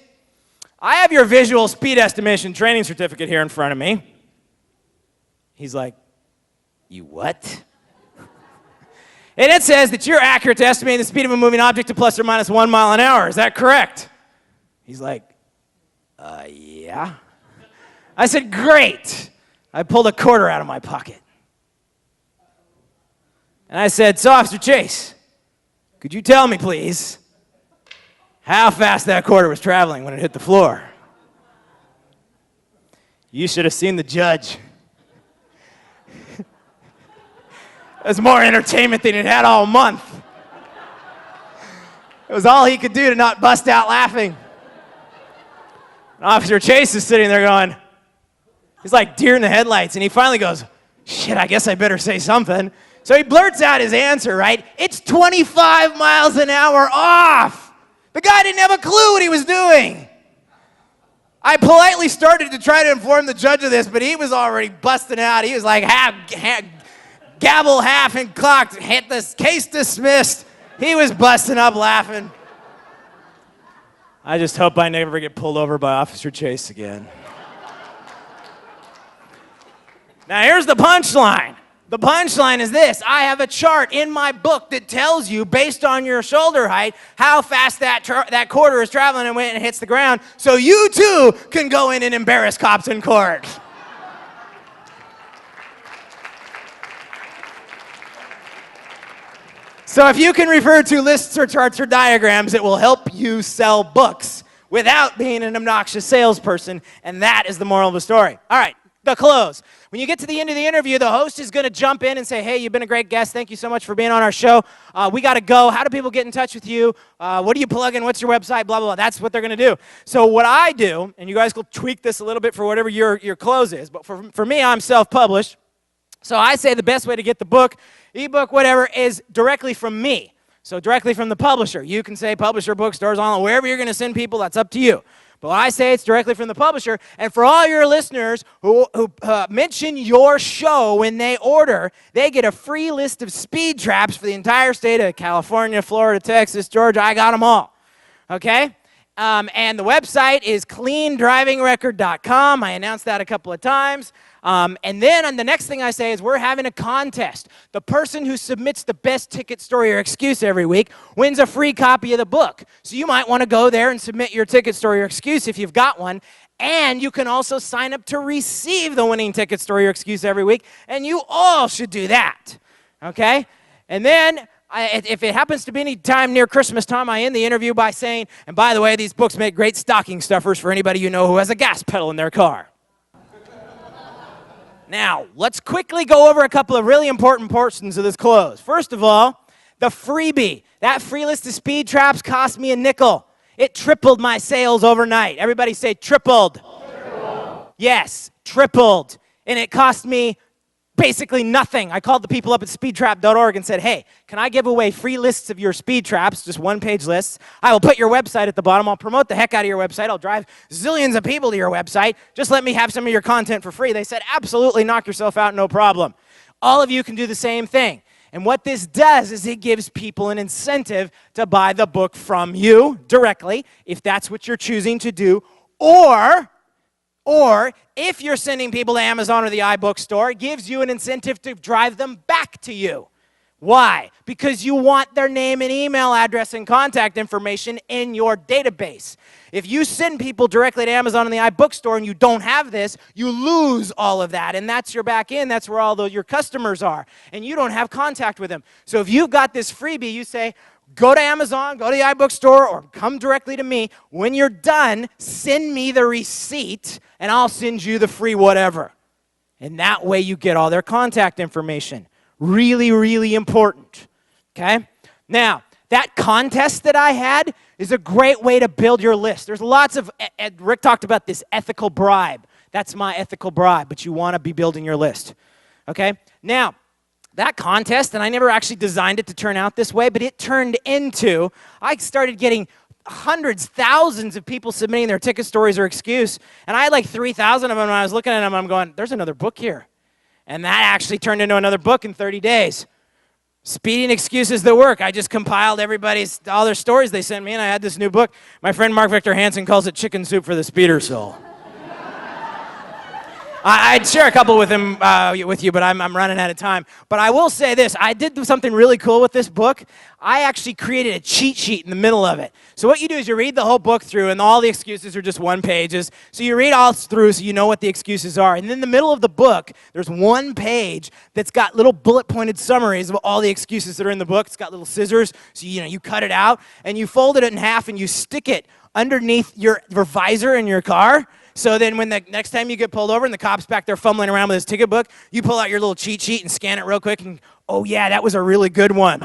Speaker 5: I have your visual speed estimation training certificate here in front of me. He's like, you what? And it says that you're accurate to estimating the speed of a moving object to plus or minus 1 mile an hour. Is that correct? He's like, yeah. I said, great. I pulled a quarter out of my pocket. And I said, so Officer Chase, could you tell me, please, how fast that quarter was traveling when it hit the floor? You should have seen the judge. That's more entertainment than it had all month. It was all he could do to not bust out laughing. And Officer Chase is sitting there going, he's like deer in the headlights, and he finally goes, shit, I guess I better say something. So he blurts out his answer, right? It's 25 miles an hour off. The guy didn't have a clue what he was doing. I politely started to try to inform the judge of this, but he was already busting out. He was like, gavel half and clocked, hit this case dismissed. He was busting up laughing. I just hope I never get pulled over by Officer Chase again. Now here's the punchline. The punchline is this. I have a chart in my book that tells you, based on your shoulder height, how fast that quarter is traveling and when it hits the ground, so you too can go in and embarrass cops in court. So if you can refer to lists or charts or diagrams, it will help you sell books without being an obnoxious salesperson, and that is the moral of the story. All right, the close. When you get to the end of the interview, the host is going to jump in and say, hey, you've been a great guest. Thank you so much for being on our show. We got to go. How do people get in touch with you? What do you plug in? What's your website? Blah, blah, blah. That's what they're going to do. So what I do, and you guys will tweak this a little bit for whatever your close is, but for me, I'm self-published. So I say the best way to get the book, ebook, whatever, is directly from me. So directly from the publisher. You can say publisher, bookstores, online, wherever you're going to send people, that's up to you. But when I say it's directly from the publisher, and for all your listeners who mention your show when they order, they get a free list of speed traps for the entire state of California, Florida, Texas, Georgia. I got them all. Okay? And the website is cleandrivingrecord.com. I announced that a couple of times. And then the next thing I say is we're having a contest. The person who submits the best ticket story or excuse every week wins a free copy of the book. So you might want to go there and submit your ticket story or excuse if you've got one. And you can also sign up to receive the winning ticket story or excuse every week. And you all should do that. Okay? And then if it happens to be any time near Christmas time, I end the interview by saying, and by the way, these books make great stocking stuffers for anybody you know who has a gas pedal in their car. Now, let's quickly go over a couple of really important portions of this close. First of all, the freebie. That free list of speed traps cost me a nickel. It tripled my sales overnight. Everybody say tripled. Tripled. Yes, tripled. And it cost me basically nothing. I called the people up at speedtrap.org and said, hey, can I give away free lists of your speed traps, just one-page lists? I will put your website at the bottom. I'll promote the heck out of your website. I'll drive zillions of people to your website. Just let me have some of your content for free. They said, absolutely, knock yourself out, no problem. All of you can do the same thing. And what this does is it gives people an incentive to buy the book from you directly, if that's what you're choosing to do, or if you're sending people to Amazon or the iBookstore, it gives you an incentive to drive them back to you. Why? Because you want their name and email address and contact information in your database. If you send people directly to Amazon and the iBookstore and you don't have this, you lose all of that. And that's your back end. That's where all your customers are. And you don't have contact with them. So if you've got this freebie, you say, go to Amazon, go to the iBookstore, or come directly to me. When you're done, send me the receipt, and I'll send you the free whatever. And that way you get all their contact information. Really, really important. Okay? Now, that contest that I had is a great way to build your list. There's lots of, Rick talked about this ethical bribe. That's my ethical bribe, but you want to be building your list. Okay? Now, that contest, and I never actually designed it to turn out this way, but it turned into, I started getting hundreds, thousands of people submitting their ticket stories or excuse, and I had like 3,000 of them, and I was looking at them, I'm going, there's another book here. And that actually turned into another book in 30 days. Speeding excuses that work. I just compiled all their stories they sent me, and I had this new book. My friend Mark Victor Hansen calls it Chicken Soup for the Speeder Soul. I'd share a couple with him, with you, but I'm running out of time. But I will say this. I did do something really cool with this book. I actually created a cheat sheet in the middle of it. So what you do is you read the whole book through, and all the excuses are just one pages. So you read all through so you know what the excuses are. And in the middle of the book, there's one page that's got little bullet-pointed summaries of all the excuses that are in the book. It's got little scissors, so you cut it out, and you fold it in half, and you stick it underneath your visor in your car. So then when the next time you get pulled over and the cop's back there fumbling around with his ticket book, you pull out your little cheat sheet and scan it real quick and, oh yeah, that was a really good one.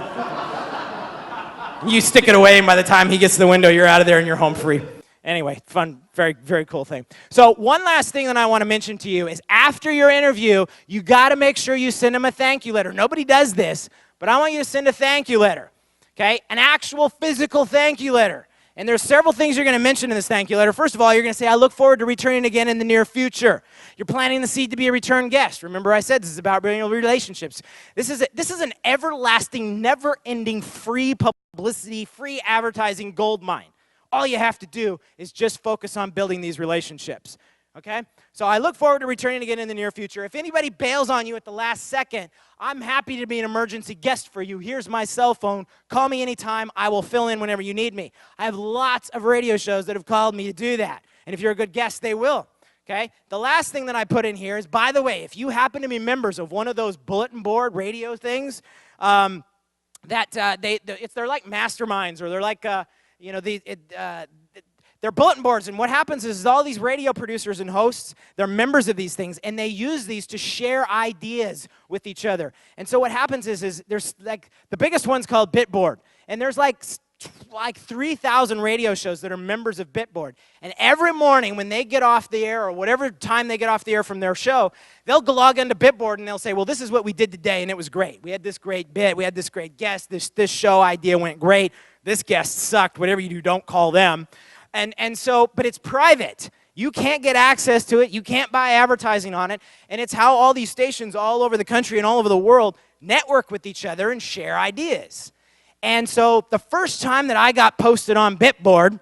Speaker 5: You stick it away, and by the time he gets to the window, you're out of there and you're home free. Anyway, fun, very, very cool thing. So one last thing that I want to mention to you is after your interview, you got to make sure you send them a thank you letter. Nobody does this, but I want you to send a thank you letter, okay? An actual physical thank you letter. And there's several things you're going to mention in this thank you letter. First of all, you're going to say, I look forward to returning again in the near future. You're planting the seed to be a return guest. Remember I said this is about building relationships. This is an everlasting, never-ending free publicity, free advertising gold mine. All you have to do is just focus on building these relationships. Okay? So I look forward to returning again in the near future. If anybody bails on you at the last second, I'm happy to be an emergency guest for you. Here's my cell phone. Call me anytime. I will fill in whenever you need me. I have lots of radio shows that have called me to do that. And if you're a good guest, they will. Okay? The last thing that I put in here is, by the way, if you happen to be members of one of those bulletin board radio things, they're like masterminds, or they're like, they're bulletin boards, and what happens is all these radio producers and hosts, they're members of these things, and they use these to share ideas with each other. And so what happens is there's like, the biggest one's called Bitboard, and there's like 3,000 radio shows that are members of Bitboard. And every morning when they get off the air, or whatever time they get off the air from their show, they'll log into Bitboard and they'll say, well, this is what we did today, and it was great. We had this great bit. We had this great guest. This show idea went great. This guest sucked. Whatever you do, don't call them. And so, but it's private. You can't get access to it. You can't buy advertising on it. And it's how all these stations all over the country and all over the world network with each other and share ideas. And so the first time that I got posted on Bitboard,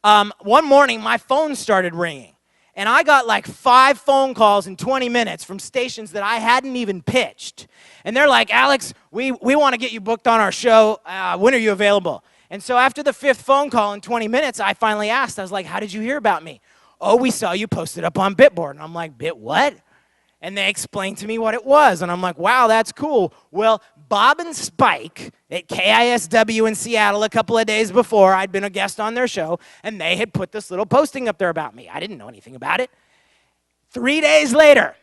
Speaker 5: one morning my phone started ringing. And I got like 5 phone calls in 20 minutes from stations that I hadn't even pitched. And they're like, Alex, we want to get you booked on our show. When are you available? And so after the 5th phone call in 20 minutes, I finally asked, I was like, how did you hear about me? Oh, we saw you posted up on Bitboard. And I'm like, Bit what? And they explained to me what it was. And I'm like, wow, that's cool. Well, Bob and Spike at KISW in Seattle a couple of days before, I'd been a guest on their show, and they had put this little posting up there about me. I didn't know anything about it. 3 days later,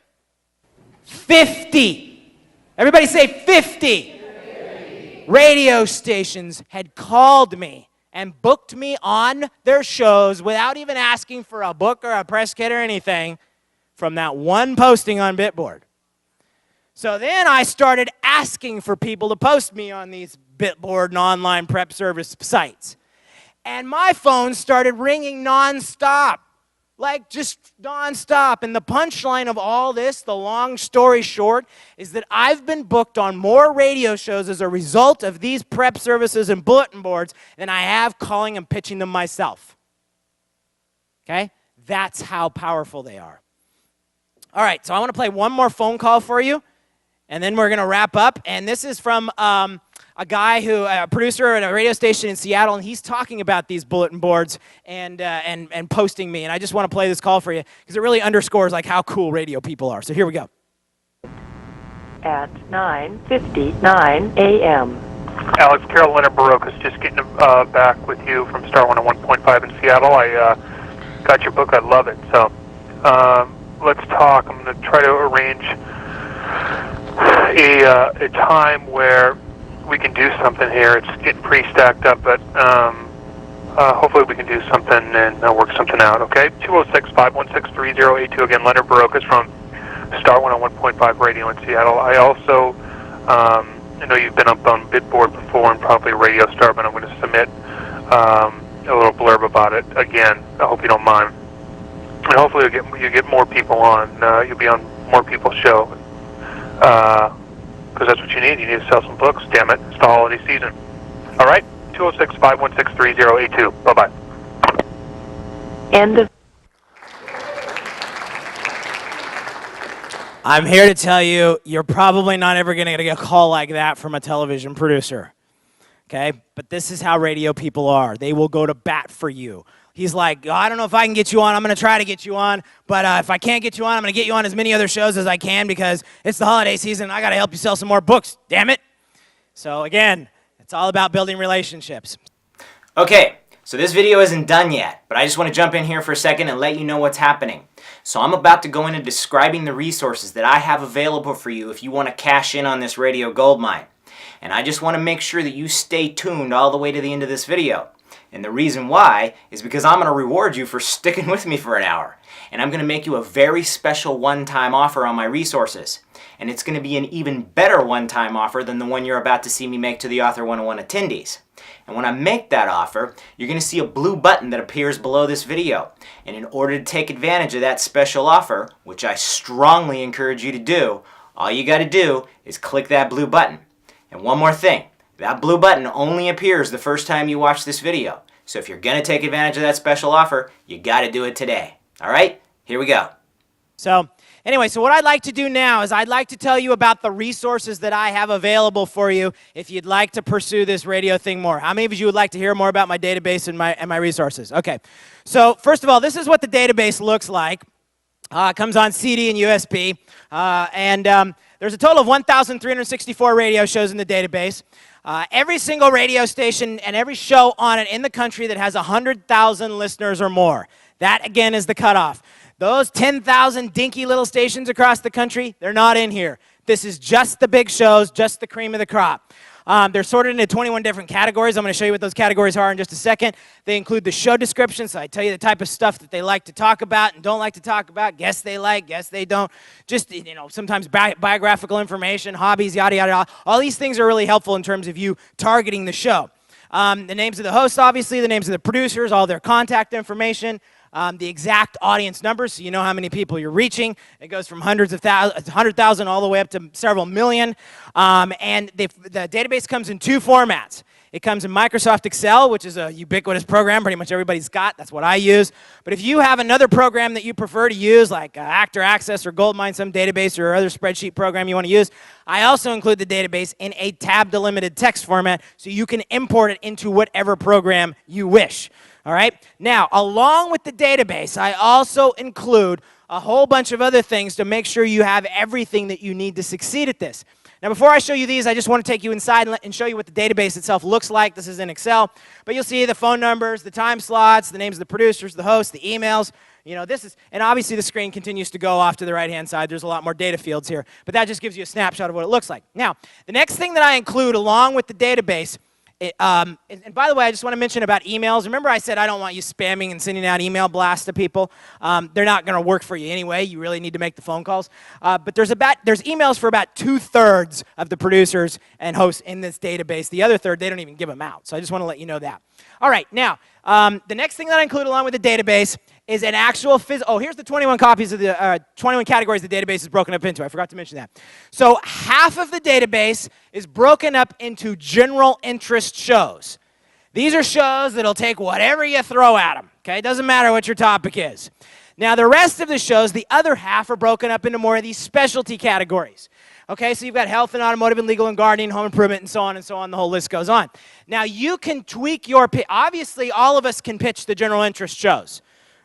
Speaker 5: 50. Everybody say 50. Radio stations had called me and booked me on their shows without even asking for a book or a press kit or anything from that one posting on Bitboard. So then I started asking for people to post me on these Bitboard and online prep service sites. And my phone started ringing nonstop. Like just nonstop. And the punchline of all this, the long story short, is that I've been booked on more radio shows as a result of these prep services and bulletin boards than I have calling and pitching them myself. Okay? That's how powerful they are. All right, so I want to play one more phone call for you, and then we're going to wrap up. And this is from a guy a producer at a radio station in Seattle, and he's talking about these bulletin boards and posting me. And I just want to play this call for you because it really underscores like how cool radio people are. So here we go.
Speaker 3: At 9:59 a.m.
Speaker 6: Alex, Carol Leonard Barocas, just getting back with you from Star 101.5 in Seattle. I got your book. I love it. So let's talk. I'm going to try to arrange a time where we can do something here. It's getting pretty stacked up, but hopefully we can do something and work something out, okay? 206-516-3082. Again, Leonard Barocas from Star 101.5 Radio in Seattle. I also, I know you've been up on Bitboard before and probably Radio Star, but I'm going to submit a little blurb about it. Again, I hope you don't mind. And hopefully you get more people on. You'll be on more people's show. Because that's what you need. You need to sell some books, damn it. It's the holiday season. All right? 206-516-3082. Bye-bye.
Speaker 3: End of.
Speaker 5: I'm here to tell you, you're probably not ever going to get a call like that from a television producer. Okay? But this is how radio people are. They will go to bat for you. He's like, I don't know if I can get you on. I'm going to try to get you on. But if I can't get you on, I'm going to get you on as many other shows as I can because it's the holiday season. I got to help you sell some more books. Damn it. So again, it's all about building relationships.
Speaker 1: Okay, so this video isn't done yet, but I just want to jump in here for a second and let you know what's happening. So I'm about to go into describing the resources that I have available for you if you want to cash in on this radio goldmine. And I just want to make sure that you stay tuned all the way to the end of this video. And the reason why is because I'm going to reward you for sticking with me for an hour. And I'm going to make you a very special one-time offer on my resources. And it's going to be an even better one-time offer than the one you're about to see me make to the Author 101 attendees. And when I make that offer, you're going to see a blue button that appears below this video. And in order to take advantage of that special offer, which I strongly encourage you to do, all you got to do is click that blue button. And one more thing. That blue button only appears the first time you watch this video. So if you're going to take advantage of that special offer, you got to do it today. All right? Here we go.
Speaker 5: So anyway, so what I'd like to do now is I'd like to tell you about the resources that I have available for you if you'd like to pursue this radio thing more. How many of you would like to hear more about my database and my resources? Okay. So first of all, this is what the database looks like. It comes on CD and USB. There's a total of 1,364 radio shows in the database. Every single radio station and every show on it in the country that has 100,000 listeners or more. That, again, is the cutoff. Those 10,000 dinky little stations across the country, they're not in here. This is just the big shows, just the cream of the crop. They're sorted into 21 different categories. I'm going to show you what those categories are in just a second. They include the show description, so I tell you the type of stuff that they like to talk about and don't like to talk about. Guess they like, guess they don't. Just, sometimes biographical information, hobbies, yada, yada, yada. All these things are really helpful in terms of you targeting the show. The names of the hosts, obviously, the names of the producers, all their contact information, the exact audience numbers, so you know how many people you're reaching. It goes from hundreds of thousands, 100,000 all the way up to several million. And the database comes in two formats. It comes in Microsoft Excel, which is a ubiquitous program pretty much everybody's got. That's what I use. But if you have another program that you prefer to use, like Actor Access or Goldmine, some database or other spreadsheet program you want to use, I also include the database in a tab-delimited text format so you can import it into whatever program you wish. All right? Now, along with the database, I also include a whole bunch of other things to make sure you have everything that you need to succeed at this. Now, before I show you these, I just want to take you inside and show you what the database itself looks like. This is in Excel, but you'll see the phone numbers, the time slots, the names of the producers, the hosts, the emails. You know, this is, and obviously the screen continues to go off to the right-hand side. There's a lot more data fields here, but that just gives you a snapshot of what it looks like. Now, the next thing that I include along with the database, and by the way, I just want to mention about emails. Remember I said I don't want you spamming and sending out email blasts to people. They're not going to work for you anyway. You really need to make the phone calls. But there's emails for about 2/3 of the producers and hosts in this database. The other third, they don't even give them out. So I just want to let you know that. All right, now, the next thing that I include along with the database is an actual here's the 21 copies of the 21 categories the database is broken up into. I forgot to mention that. So half of the database is broken up into general interest shows. These are shows that'll take whatever you throw at them. Okay, it doesn't matter what your topic is. Now the rest of the shows, the other half, are broken up into more of these specialty categories. Okay, so you've got health and automotive and legal and gardening, home improvement, and so on and so on. The whole list goes on. Now you can tweak your pitch. Obviously, all of us can pitch the general interest shows.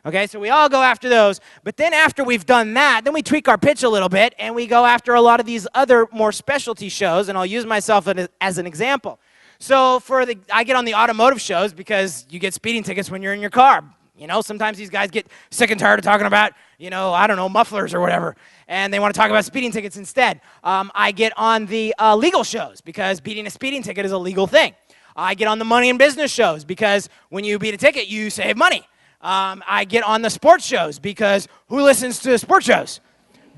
Speaker 5: Okay, so we all go after those, but then after we've done that, then we tweak our pitch a little bit, and we go after a lot of these other more specialty shows, and I'll use myself as an example. So I get on the automotive shows because you get speeding tickets when you're in your car. You know, sometimes these guys get sick and tired of talking about, I don't know, mufflers or whatever, and they want to talk about speeding tickets instead. I get on the legal shows because beating a speeding ticket is a legal thing. I get on the money and business shows because when you beat a ticket, you save money. I get on the sports shows because who listens to sports shows?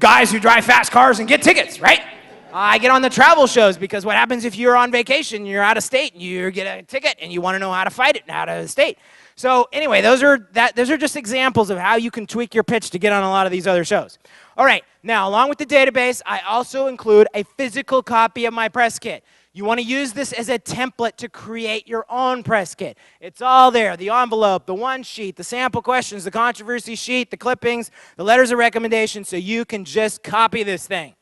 Speaker 5: Guys who drive fast cars and get tickets, right? I get on the travel shows because what happens if you're on vacation, you're out of state, and you get a ticket, and you want to know how to fight it out of state. So anyway, those are just examples of how you can tweak your pitch to get on a lot of these other shows. All right, now along with the database, I also include a physical copy of my press kit. You want to use this as a template to create your own press kit. It's all there, the envelope, the one sheet, the sample questions, the controversy sheet, the clippings, the letters of recommendation, so you can just copy this thing.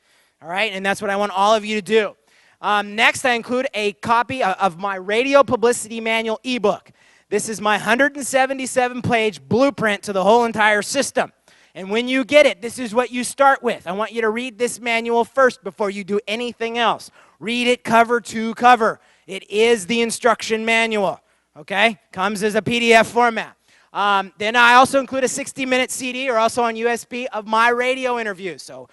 Speaker 5: All right, and that's what I want all of you to do. Next, I include a copy of my radio publicity manual ebook. This is my 177-page blueprint to the whole entire system. And when you get it, this is what you start with. I want you to read this manual first before you do anything else. Read it cover to cover. It is the instruction manual, okay? Comes as a PDF format. Then I also include a 60-minute CD or also on USB of my radio interviews. So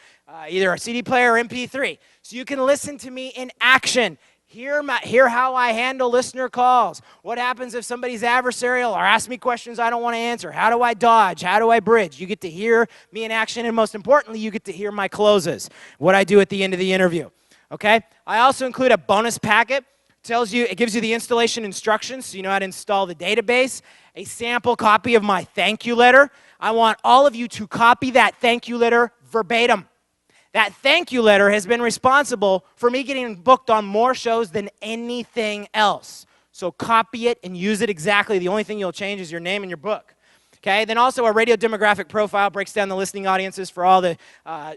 Speaker 5: either a CD player or MP3. So you can listen to me in action. Hear how I handle listener calls. What happens if somebody's adversarial or asks me questions I don't want to answer? How do I dodge? How do I bridge? You get to hear me in action, and most importantly, you get to hear my closes, what I do at the end of the interview. Okay? I also include a bonus packet. It gives you the installation instructions so you know how to install the database, a sample copy of my thank you letter. I want all of you to copy that thank you letter verbatim. That thank you letter has been responsible for me getting booked on more shows than anything else. So copy it and use it exactly. The only thing you'll change is your name and your book. Okay, then also a radio demographic profile breaks down the listening audiences for all the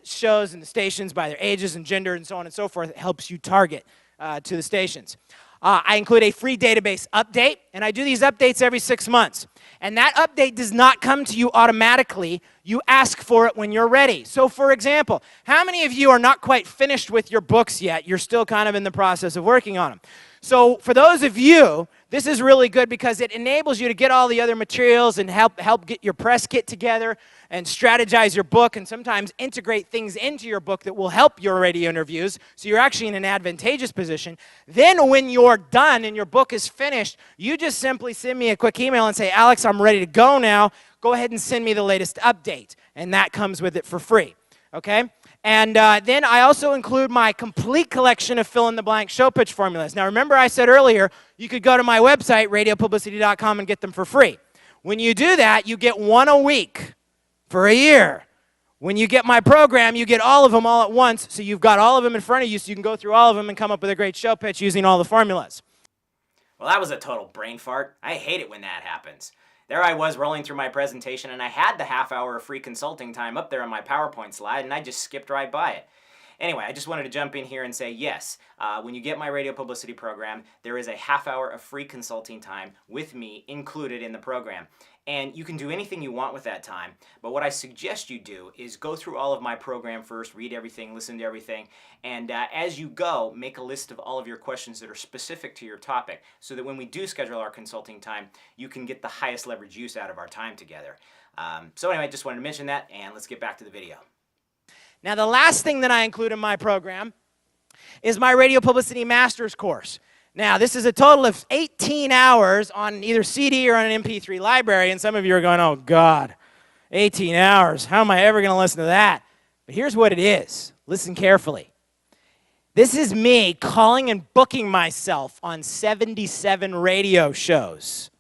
Speaker 5: shows and the stations by their ages and gender and so on and so forth. It helps you target to the stations. I include a free database update, and I do these updates every 6 months. And that update does not come to you automatically. You ask for it when you're ready. So for example, how many of you are not quite finished with your books yet? You're still kind of in the process of working on them. So for those of you, this is really good because it enables you to get all the other materials and help get your press kit together and strategize your book and sometimes integrate things into your book that will help your radio interviews, so you're actually in an advantageous position. Then when you're done and your book is finished, you just simply send me a quick email and say, Alex, I'm ready to go now. Go ahead and send me the latest update. And that comes with it for free. Okay? And then I also include my complete collection of fill-in-the-blank show pitch formulas. Now, remember I said earlier, you could go to my website, radiopublicity.com, and get them for free. When you do that, you get one a week for a year. When you get my program, you get all of them all at once, so you've got all of them in front of you, so you can go through all of them and come up with a great show pitch using all the formulas.
Speaker 1: Well, that was a total brain fart. I hate it when that happens. There I was rolling through my presentation, and I had the half hour of free consulting time up there on my PowerPoint slide, and I just skipped right by it. Anyway, I just wanted to jump in here and say, yes, when you get my radio publicity program, there is a half hour of free consulting time with me included in the program. And you can do anything you want with that time, but what I suggest you do is go through all of my program first, read everything, listen to everything, and as you go, make a list of all of your questions that are specific to your topic, so that when we do schedule our consulting time, you can get the highest leverage use out of our time together. So anyway, I just wanted to mention that, and let's get back to the video.
Speaker 5: Now, the last thing that I include in my program is my Radio Publicity Masters course. Now, this is a total of 18 hours on either CD or on an MP3 library, and some of you are going, oh, God, 18 hours. How am I ever going to listen to that? But here's what it is. Listen carefully. This is me calling and booking myself on 77 radio shows.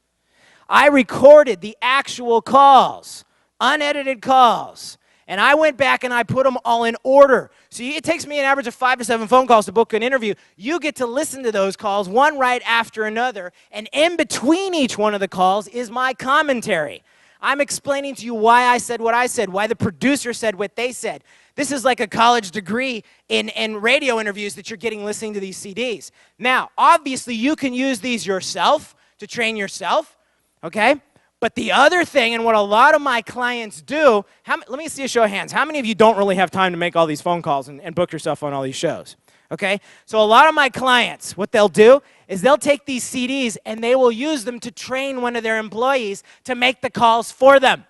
Speaker 5: I recorded the actual calls, unedited calls. And I went back and I put them all in order. So it takes me an average of 5 to 7 phone calls to book an interview. You get to listen to those calls one right after another. And in between each one of the calls is my commentary. I'm explaining to you why I said what I said, why the producer said what they said. This is like a college degree in radio interviews that you're getting listening to these CDs. Now, obviously, you can use these yourself to train yourself, okay? But the other thing, and what a lot of my clients do, let me see a show of hands. How many of you don't really have time to make all these phone calls and book yourself on all these shows? Okay? So a lot of my clients, what they'll do is they'll take these CDs and they will use them to train one of their employees to make the calls for them.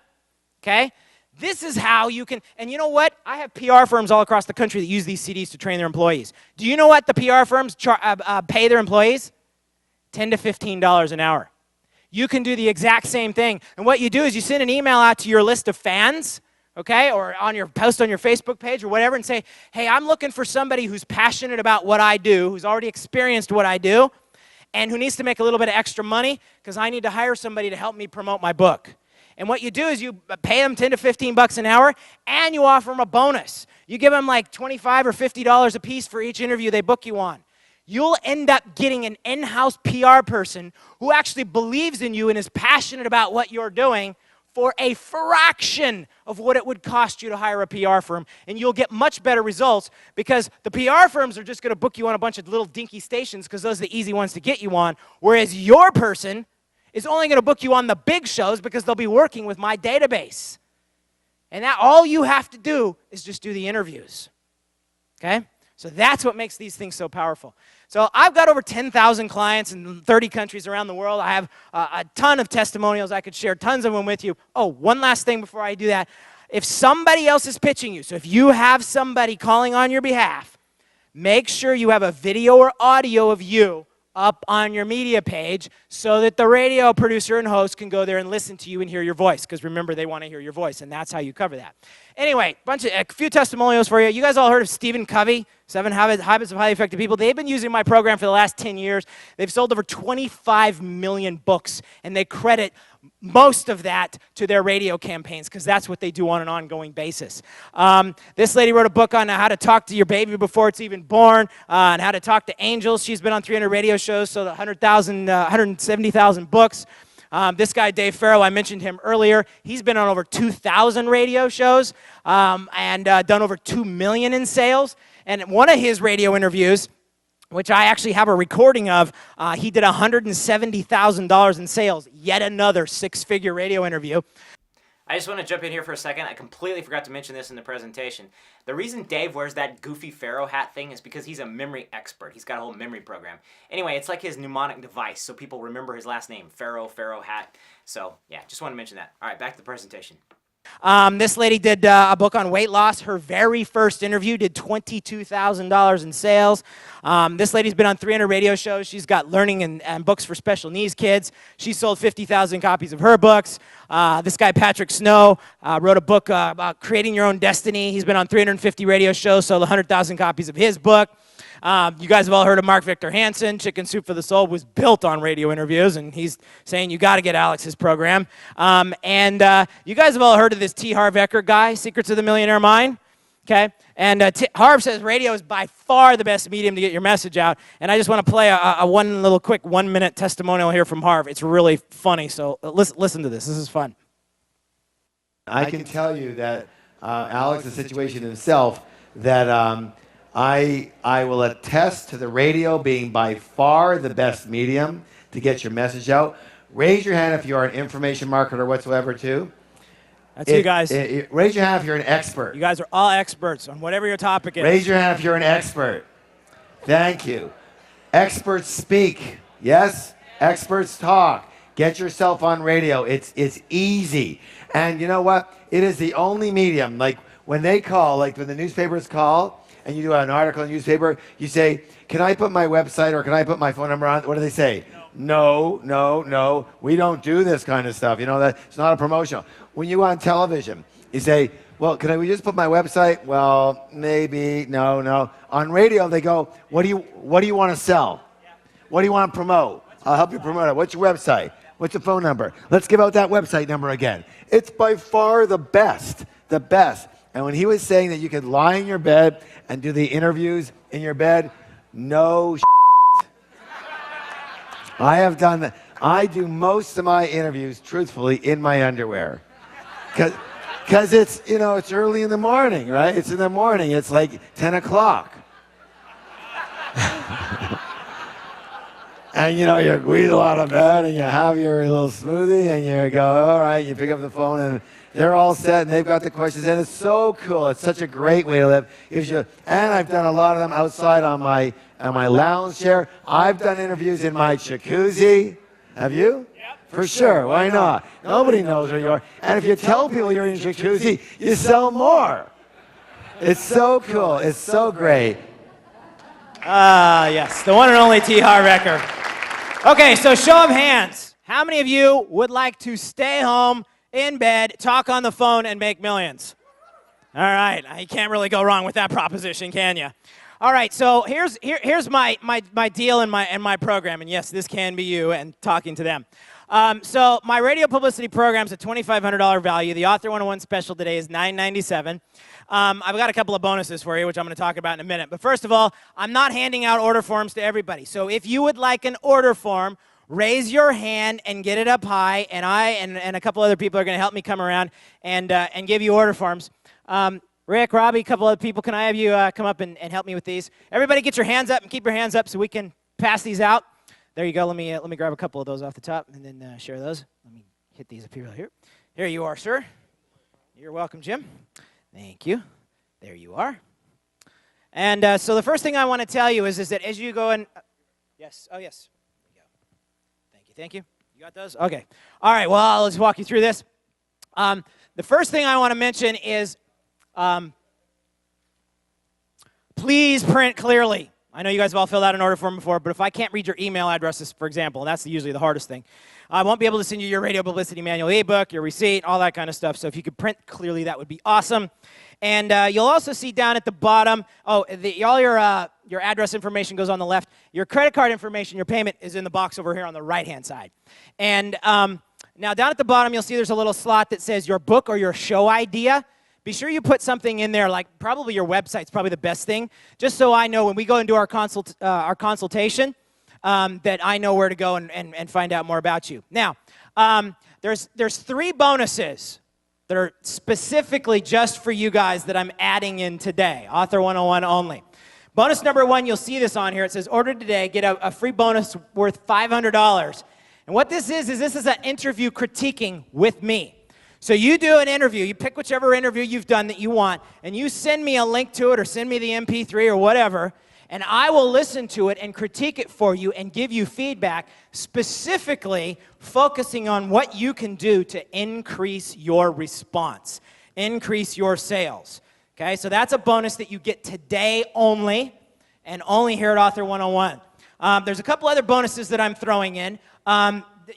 Speaker 5: Okay? This is how you can, and you know what? I have PR firms all across the country that use these CDs to train their employees. Do you know what the PR firms pay their employees? $10 to $15 an hour. You can do the exact same thing. And what you do is you send an email out to your list of fans, okay, or on your post on your Facebook page or whatever, and say, hey, I'm looking for somebody who's passionate about what I do, who's already experienced what I do, and who needs to make a little bit of extra money because I need to hire somebody to help me promote my book. And what you do is you pay them 10 to 15 bucks an hour, and you offer them a bonus. You give them like $25 or $50 a piece for each interview they book you on. You'll end up getting an in-house PR person who actually believes in you and is passionate about what you're doing for a fraction of what it would cost you to hire a PR firm. And you'll get much better results because the PR firms are just going to book you on a bunch of little dinky stations because those are the easy ones to get you on, whereas your person is only going to book you on the big shows because they'll be working with my database. And that all you have to do is just do the interviews. Okay? So that's what makes these things so powerful. So I've got over 10,000 clients in 30 countries around the world. I have a ton of testimonials. I could share tons of them with you. Oh, one last thing before I do that. If somebody else is pitching you, so if you have somebody calling on your behalf, make sure you have a video or audio of you up on your media page so that the radio producer and host can go there and listen to you and hear your voice, because remember, they want to hear your voice, and that's how you cover that. Anyway, a few testimonials for you. You guys all heard of Stephen Covey, 7 Habits of Highly Effective People. They've been using my program for the last 10 years. They've sold over 25 million books, and they credit most of that to their radio campaigns because that's what they do on an ongoing basis. This lady wrote a book on how to talk to your baby before it's even born, and how to talk to angels. She's been on 300 radio shows, so 170,000 books. This guy, Dave Farrell, I mentioned him earlier. He's been on over 2,000 radio shows and done over $2 million in sales. And one of his radio interviews, which I actually have a recording of, he did $170,000 in sales. Yet another 6-figure radio interview.
Speaker 1: I just want to jump in here for a second. I completely forgot to mention this in the presentation. The reason Dave wears that goofy Pharaoh hat thing is because he's a memory expert. He's got a whole memory program. Anyway, it's like his mnemonic device, so people remember his last name, Pharaoh hat. So, yeah, just want to mention that. All right, back to the presentation.
Speaker 5: This lady did a book on weight loss. Her very first interview did $22,000 in sales. This lady's been on 300 radio shows. She's got learning and books for special needs kids. She sold 50,000 copies of her books. This guy, Patrick Snow, wrote a book about creating your own destiny. He's been on 350 radio shows, sold 100,000 copies of his book. You guys have all heard of Mark Victor Hansen. Chicken Soup for the Soul was built on radio interviews, and he's saying you got to get Alex's program. You guys have all heard of this T. Harv Eker guy, Secrets of the Millionaire Mind. Okay, and Harv says radio is by far the best medium to get your message out. And I just want to play a one little quick 1 minute testimonial here from Harv. It's really funny, so listen to this. This is fun.
Speaker 7: I can tell you that Alex's situation himself, that I will attest to the radio being by far the best medium to get your message out. Raise your hand if you are an information marketer whatsoever, too.
Speaker 5: That's you guys.
Speaker 7: Raise your hand if you're an expert.
Speaker 5: You guys are all experts on whatever your topic is.
Speaker 7: Raise your hand if you're an expert. Thank you. Experts speak. Yes? Experts talk. Get yourself on radio. It's easy. And you know what? It is the only medium. Like when they call, like when the newspapers call, and you do an article in the newspaper, you say, can I put my website or can I put my phone number on? What do they say? No. We don't do this kind of stuff. You know, that it's not a promotional. When you on television, you say, well, we just put my website? Well, maybe, no. On radio, they go, what do you want to sell? What do you want to promote? I'll help you promote it. What's your website? What's your phone number? Let's give out that website number again. It's by far the best. And when he was saying that you could lie in your bed and do the interviews in your bed, no I have done that. I do most of my interviews, truthfully, in my underwear. Because it's, it's early in the morning, right? It's in the morning. It's like 10 o'clock. And, you wheedle out of bed and you have your little smoothie and you go, all right, you pick up the phone and they're all set and they've got the questions. And it's so cool. It's such a great way to live. And I've done a lot of them outside on my lounge chair. I've done interviews in my jacuzzi. Have you? Yep. For sure. Why not? Nobody knows where you are. And if you tell people you're in your jacuzzi, you sell more. It's so cool. It's so great.
Speaker 5: Yes, the one and only T. Harv Eker. Okay, so show of hands. How many of you would like to stay home in bed, talk on the phone, and make millions? All right, you can't really go wrong with that proposition, can you? All right, so here's my deal and my program, and yes, this can be you and talking to them. So my radio publicity program is a $2,500 value. The Author 101 special today is $997. I've got a couple of bonuses for you, which I'm going to talk about in a minute. But first of all, I'm not handing out order forms to everybody. So if you would like an order form, raise your hand and get it up high, and I and a couple other people are going to help me come around and give you order forms. Rick, Robbie, a couple other people, can I have you come up and help me with these? Everybody get your hands up and keep your hands up so we can pass these out. There you go. Let me grab a couple of those off the top and then share those. Let me hit these up here. Here you are, sir. You're welcome, Jim. Thank you. There you are. And so the first thing I want to tell you is that as you go in, yes. Oh, yes. There you go. Thank you. You got those? Okay. All right. Well, let's walk you through this. The first thing I want to mention is please print clearly. I know you guys have all filled out an order form before, but if I can't read your email addresses, for example, and that's usually the hardest thing, I won't be able to send you your radio publicity manual ebook, your receipt, all that kind of stuff. So if you could print clearly, that would be awesome. And you'll also see down at the bottom, all your address information goes on the left. Your credit card information, your payment, is in the box over here on the right-hand side. And now down at the bottom, you'll see there's a little slot that says your book or your show idea. Be sure you put something in there, like probably your website's probably the best thing, just so I know when we go and do our consultation that I know where to go and find out more about you. Now, there's 3 bonuses that are specifically just for you guys that I'm adding in today, Author 101 only. Bonus number 1, you'll see this on here. It says, order today, get a free bonus worth $500. And what this is an interview critiquing with me. So you do an interview, you pick whichever interview you've done that you want, and you send me a link to it or send me the MP3 or whatever, and I will listen to it and critique it for you and give you feedback, specifically focusing on what you can do to increase your response, increase your sales. Okay, so that's a bonus that you get today only, and only here at Author 101. There's a couple other bonuses that I'm throwing in.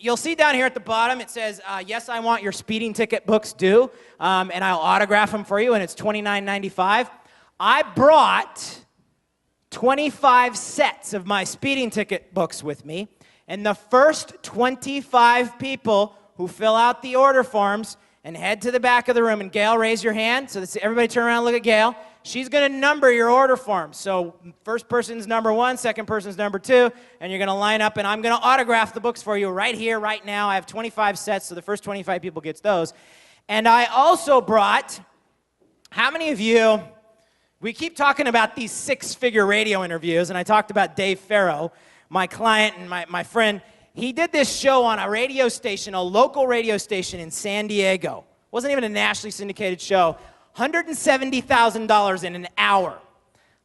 Speaker 5: You'll see down here at the bottom, it says, yes, I want your speeding ticket books due, and I'll autograph them for you, and it's $29.95. I brought 25 sets of my speeding ticket books with me, and the first 25 people who fill out the order forms and head to the back of the room, and Gail, raise your hand, so everybody turn around and look at Gail. She's going to number your order forms. So first person's number 1, second person's number 2, and you're going to line up, and I'm going to autograph the books for you right here, right now. I have 25 sets, so the first 25 people gets those. And I also brought, how many of you, we keep talking about these 6-figure radio interviews, and I talked about Dave Farrow, my client and my friend. He did this show on a radio station, a local radio station in San Diego. It wasn't even a nationally syndicated show. $170,000 in an hour.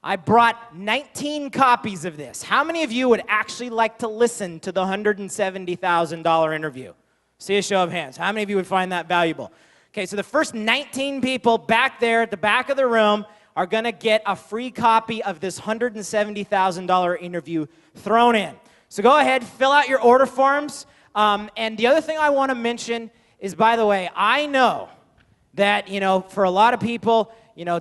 Speaker 5: I brought 19 copies of this. How many of you would actually like to listen to the $170,000 interview? See a show of hands. How many of you would find that valuable? Okay, so the first 19 people back there at the back of the room are going to get a free copy of this $170,000 interview thrown in. So go ahead, fill out your order forms. And the other thing I want to mention is, by the way, I know that, for a lot of people,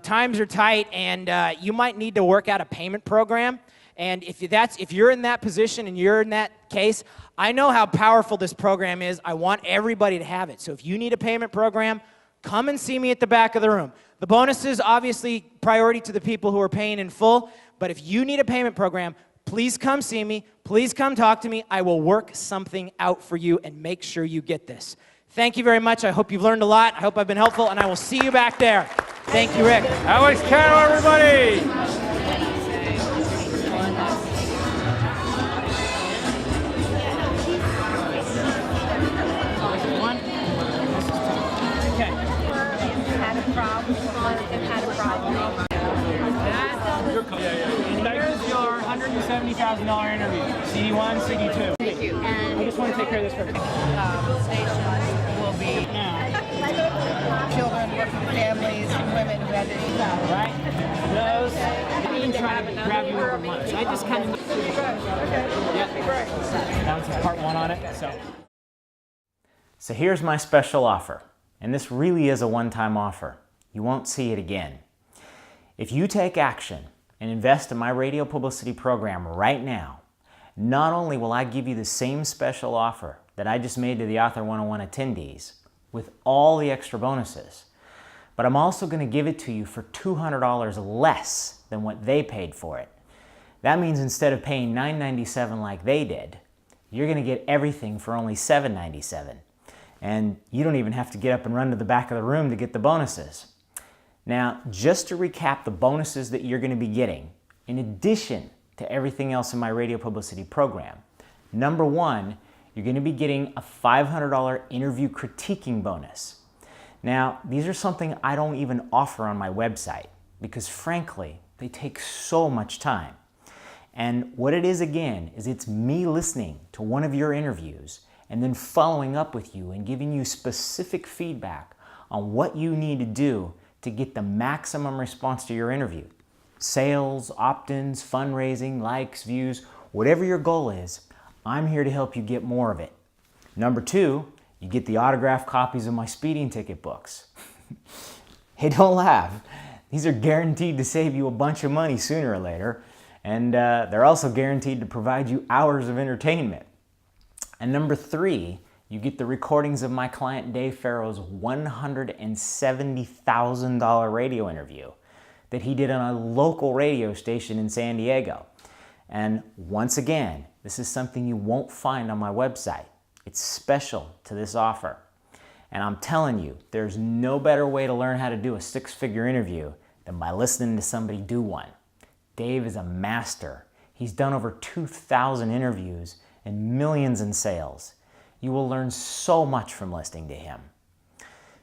Speaker 5: times are tight, and you might need to work out a payment program. And if you're in that position and you're in that case, I know how powerful this program is. I want everybody to have it. So if you need a payment program, come and see me at the back of the room. The bonuses, obviously, priority to the people who are paying in full. But if you need a payment program, please come see me. Please come talk to me. I will work something out for you and make sure you get this. Thank you very much. I hope you've learned a lot. I hope I've been helpful, and I will see you back there. Thank you, Rick.
Speaker 2: Alex Cano, everybody! Here's your $170,000 interview. CD1, CD2.
Speaker 8: Thank you. And
Speaker 5: I just want to take care of this first.
Speaker 8: stations will be children, working families, and women who had to eat out.
Speaker 5: Right? Those. I didn't try to grab you over lunch. I just kind of. Yeah. That was part 1 on it.
Speaker 1: So here's my special offer, and this really is a one-time offer. You won't see it again. If you take action and invest in my radio publicity program right now, not only will I give you the same special offer that I just made to the Author 101 attendees with all the extra bonuses, but I'm also going to give it to you for $200 less than what they paid for it. That means instead of paying $9.97 like they did, you're going to get everything for only $7.97. And you don't even have to get up and run to the back of the room to get the bonuses. Now, just to recap the bonuses that you're going to be getting, in addition to everything else in my radio publicity program, number 1, you're going to be getting a $500 interview critiquing bonus. Now, these are something I don't even offer on my website because, frankly, they take so much time. And what it is, again, is it's me listening to one of your interviews and then following up with you and giving you specific feedback on what you need to do to get the maximum response to your interview. Sales, opt-ins, fundraising, likes, views, whatever your goal is, I'm here to help you get more of it. Number 2, you get the autographed copies of my speeding ticket books. Hey, don't laugh. These are guaranteed to save you a bunch of money sooner or later, and they're also guaranteed to provide you hours of entertainment. And number 3, you get the recordings of my client Dave Farrow's $170,000 radio interview that he did on a local radio station in San Diego. And once again, this is something you won't find on my website. It's special to this offer. And I'm telling you, there's no better way to learn how to do a 6-figure interview than by listening to somebody do one. Dave is a master. He's done over 2,000 interviews and millions in sales. You will learn so much from listening to him.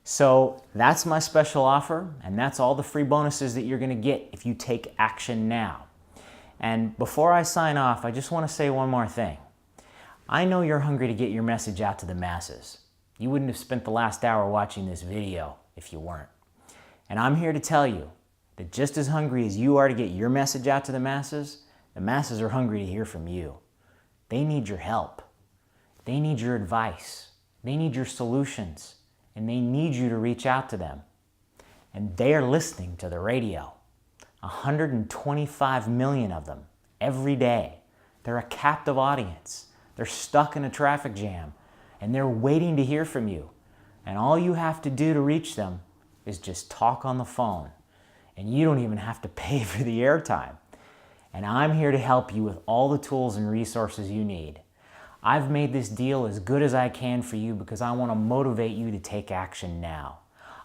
Speaker 1: So that's my special offer, and that's all the free bonuses that you're going to get if you take action now. And before I sign off, I just want to say one more thing. I know you're hungry to get your message out to the masses. You wouldn't have spent the last hour watching this video if you weren't. And I'm here to tell you that just as hungry as you are to get your message out to the masses are hungry to hear from you. They need your help. They need your advice. They need your solutions. And they need you to reach out to them. And they are listening to the radio. 125 million of them every day. They're a captive audience. They're stuck in a traffic jam. And they're waiting to hear from you. And all you have to do to reach them is just talk on the phone. And you don't even have to pay for the airtime. And I'm here to help you with all the tools and resources you need. I've made this deal as good as I can for you because I want to motivate you to take action now.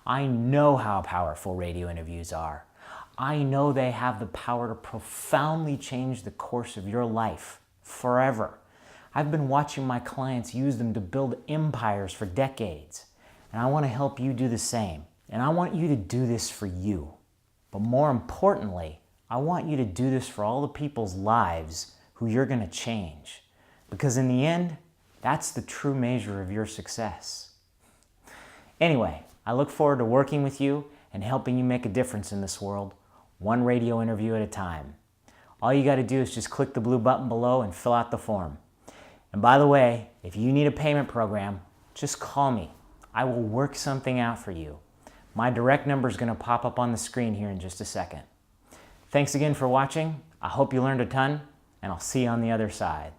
Speaker 1: I know how powerful radio interviews are. I know they have the power to profoundly change the course of your life forever. I've been watching my clients use them to build empires for decades. And I want to help you do the same. And I want you to do this for you. But more importantly, I want you to do this for all the people's lives who you're going to change. Because in the end, that's the true measure of your success. Anyway, I look forward to working with you and helping you make a difference in this world, one radio interview at a time. All you got to do is just click the blue button below and fill out the form. And by the way, if you need a payment program, just call me. I will work something out for you. My direct number is going to pop up on the screen here in just a second. Thanks again for watching. I hope you learned a ton, and I'll see you on the other side.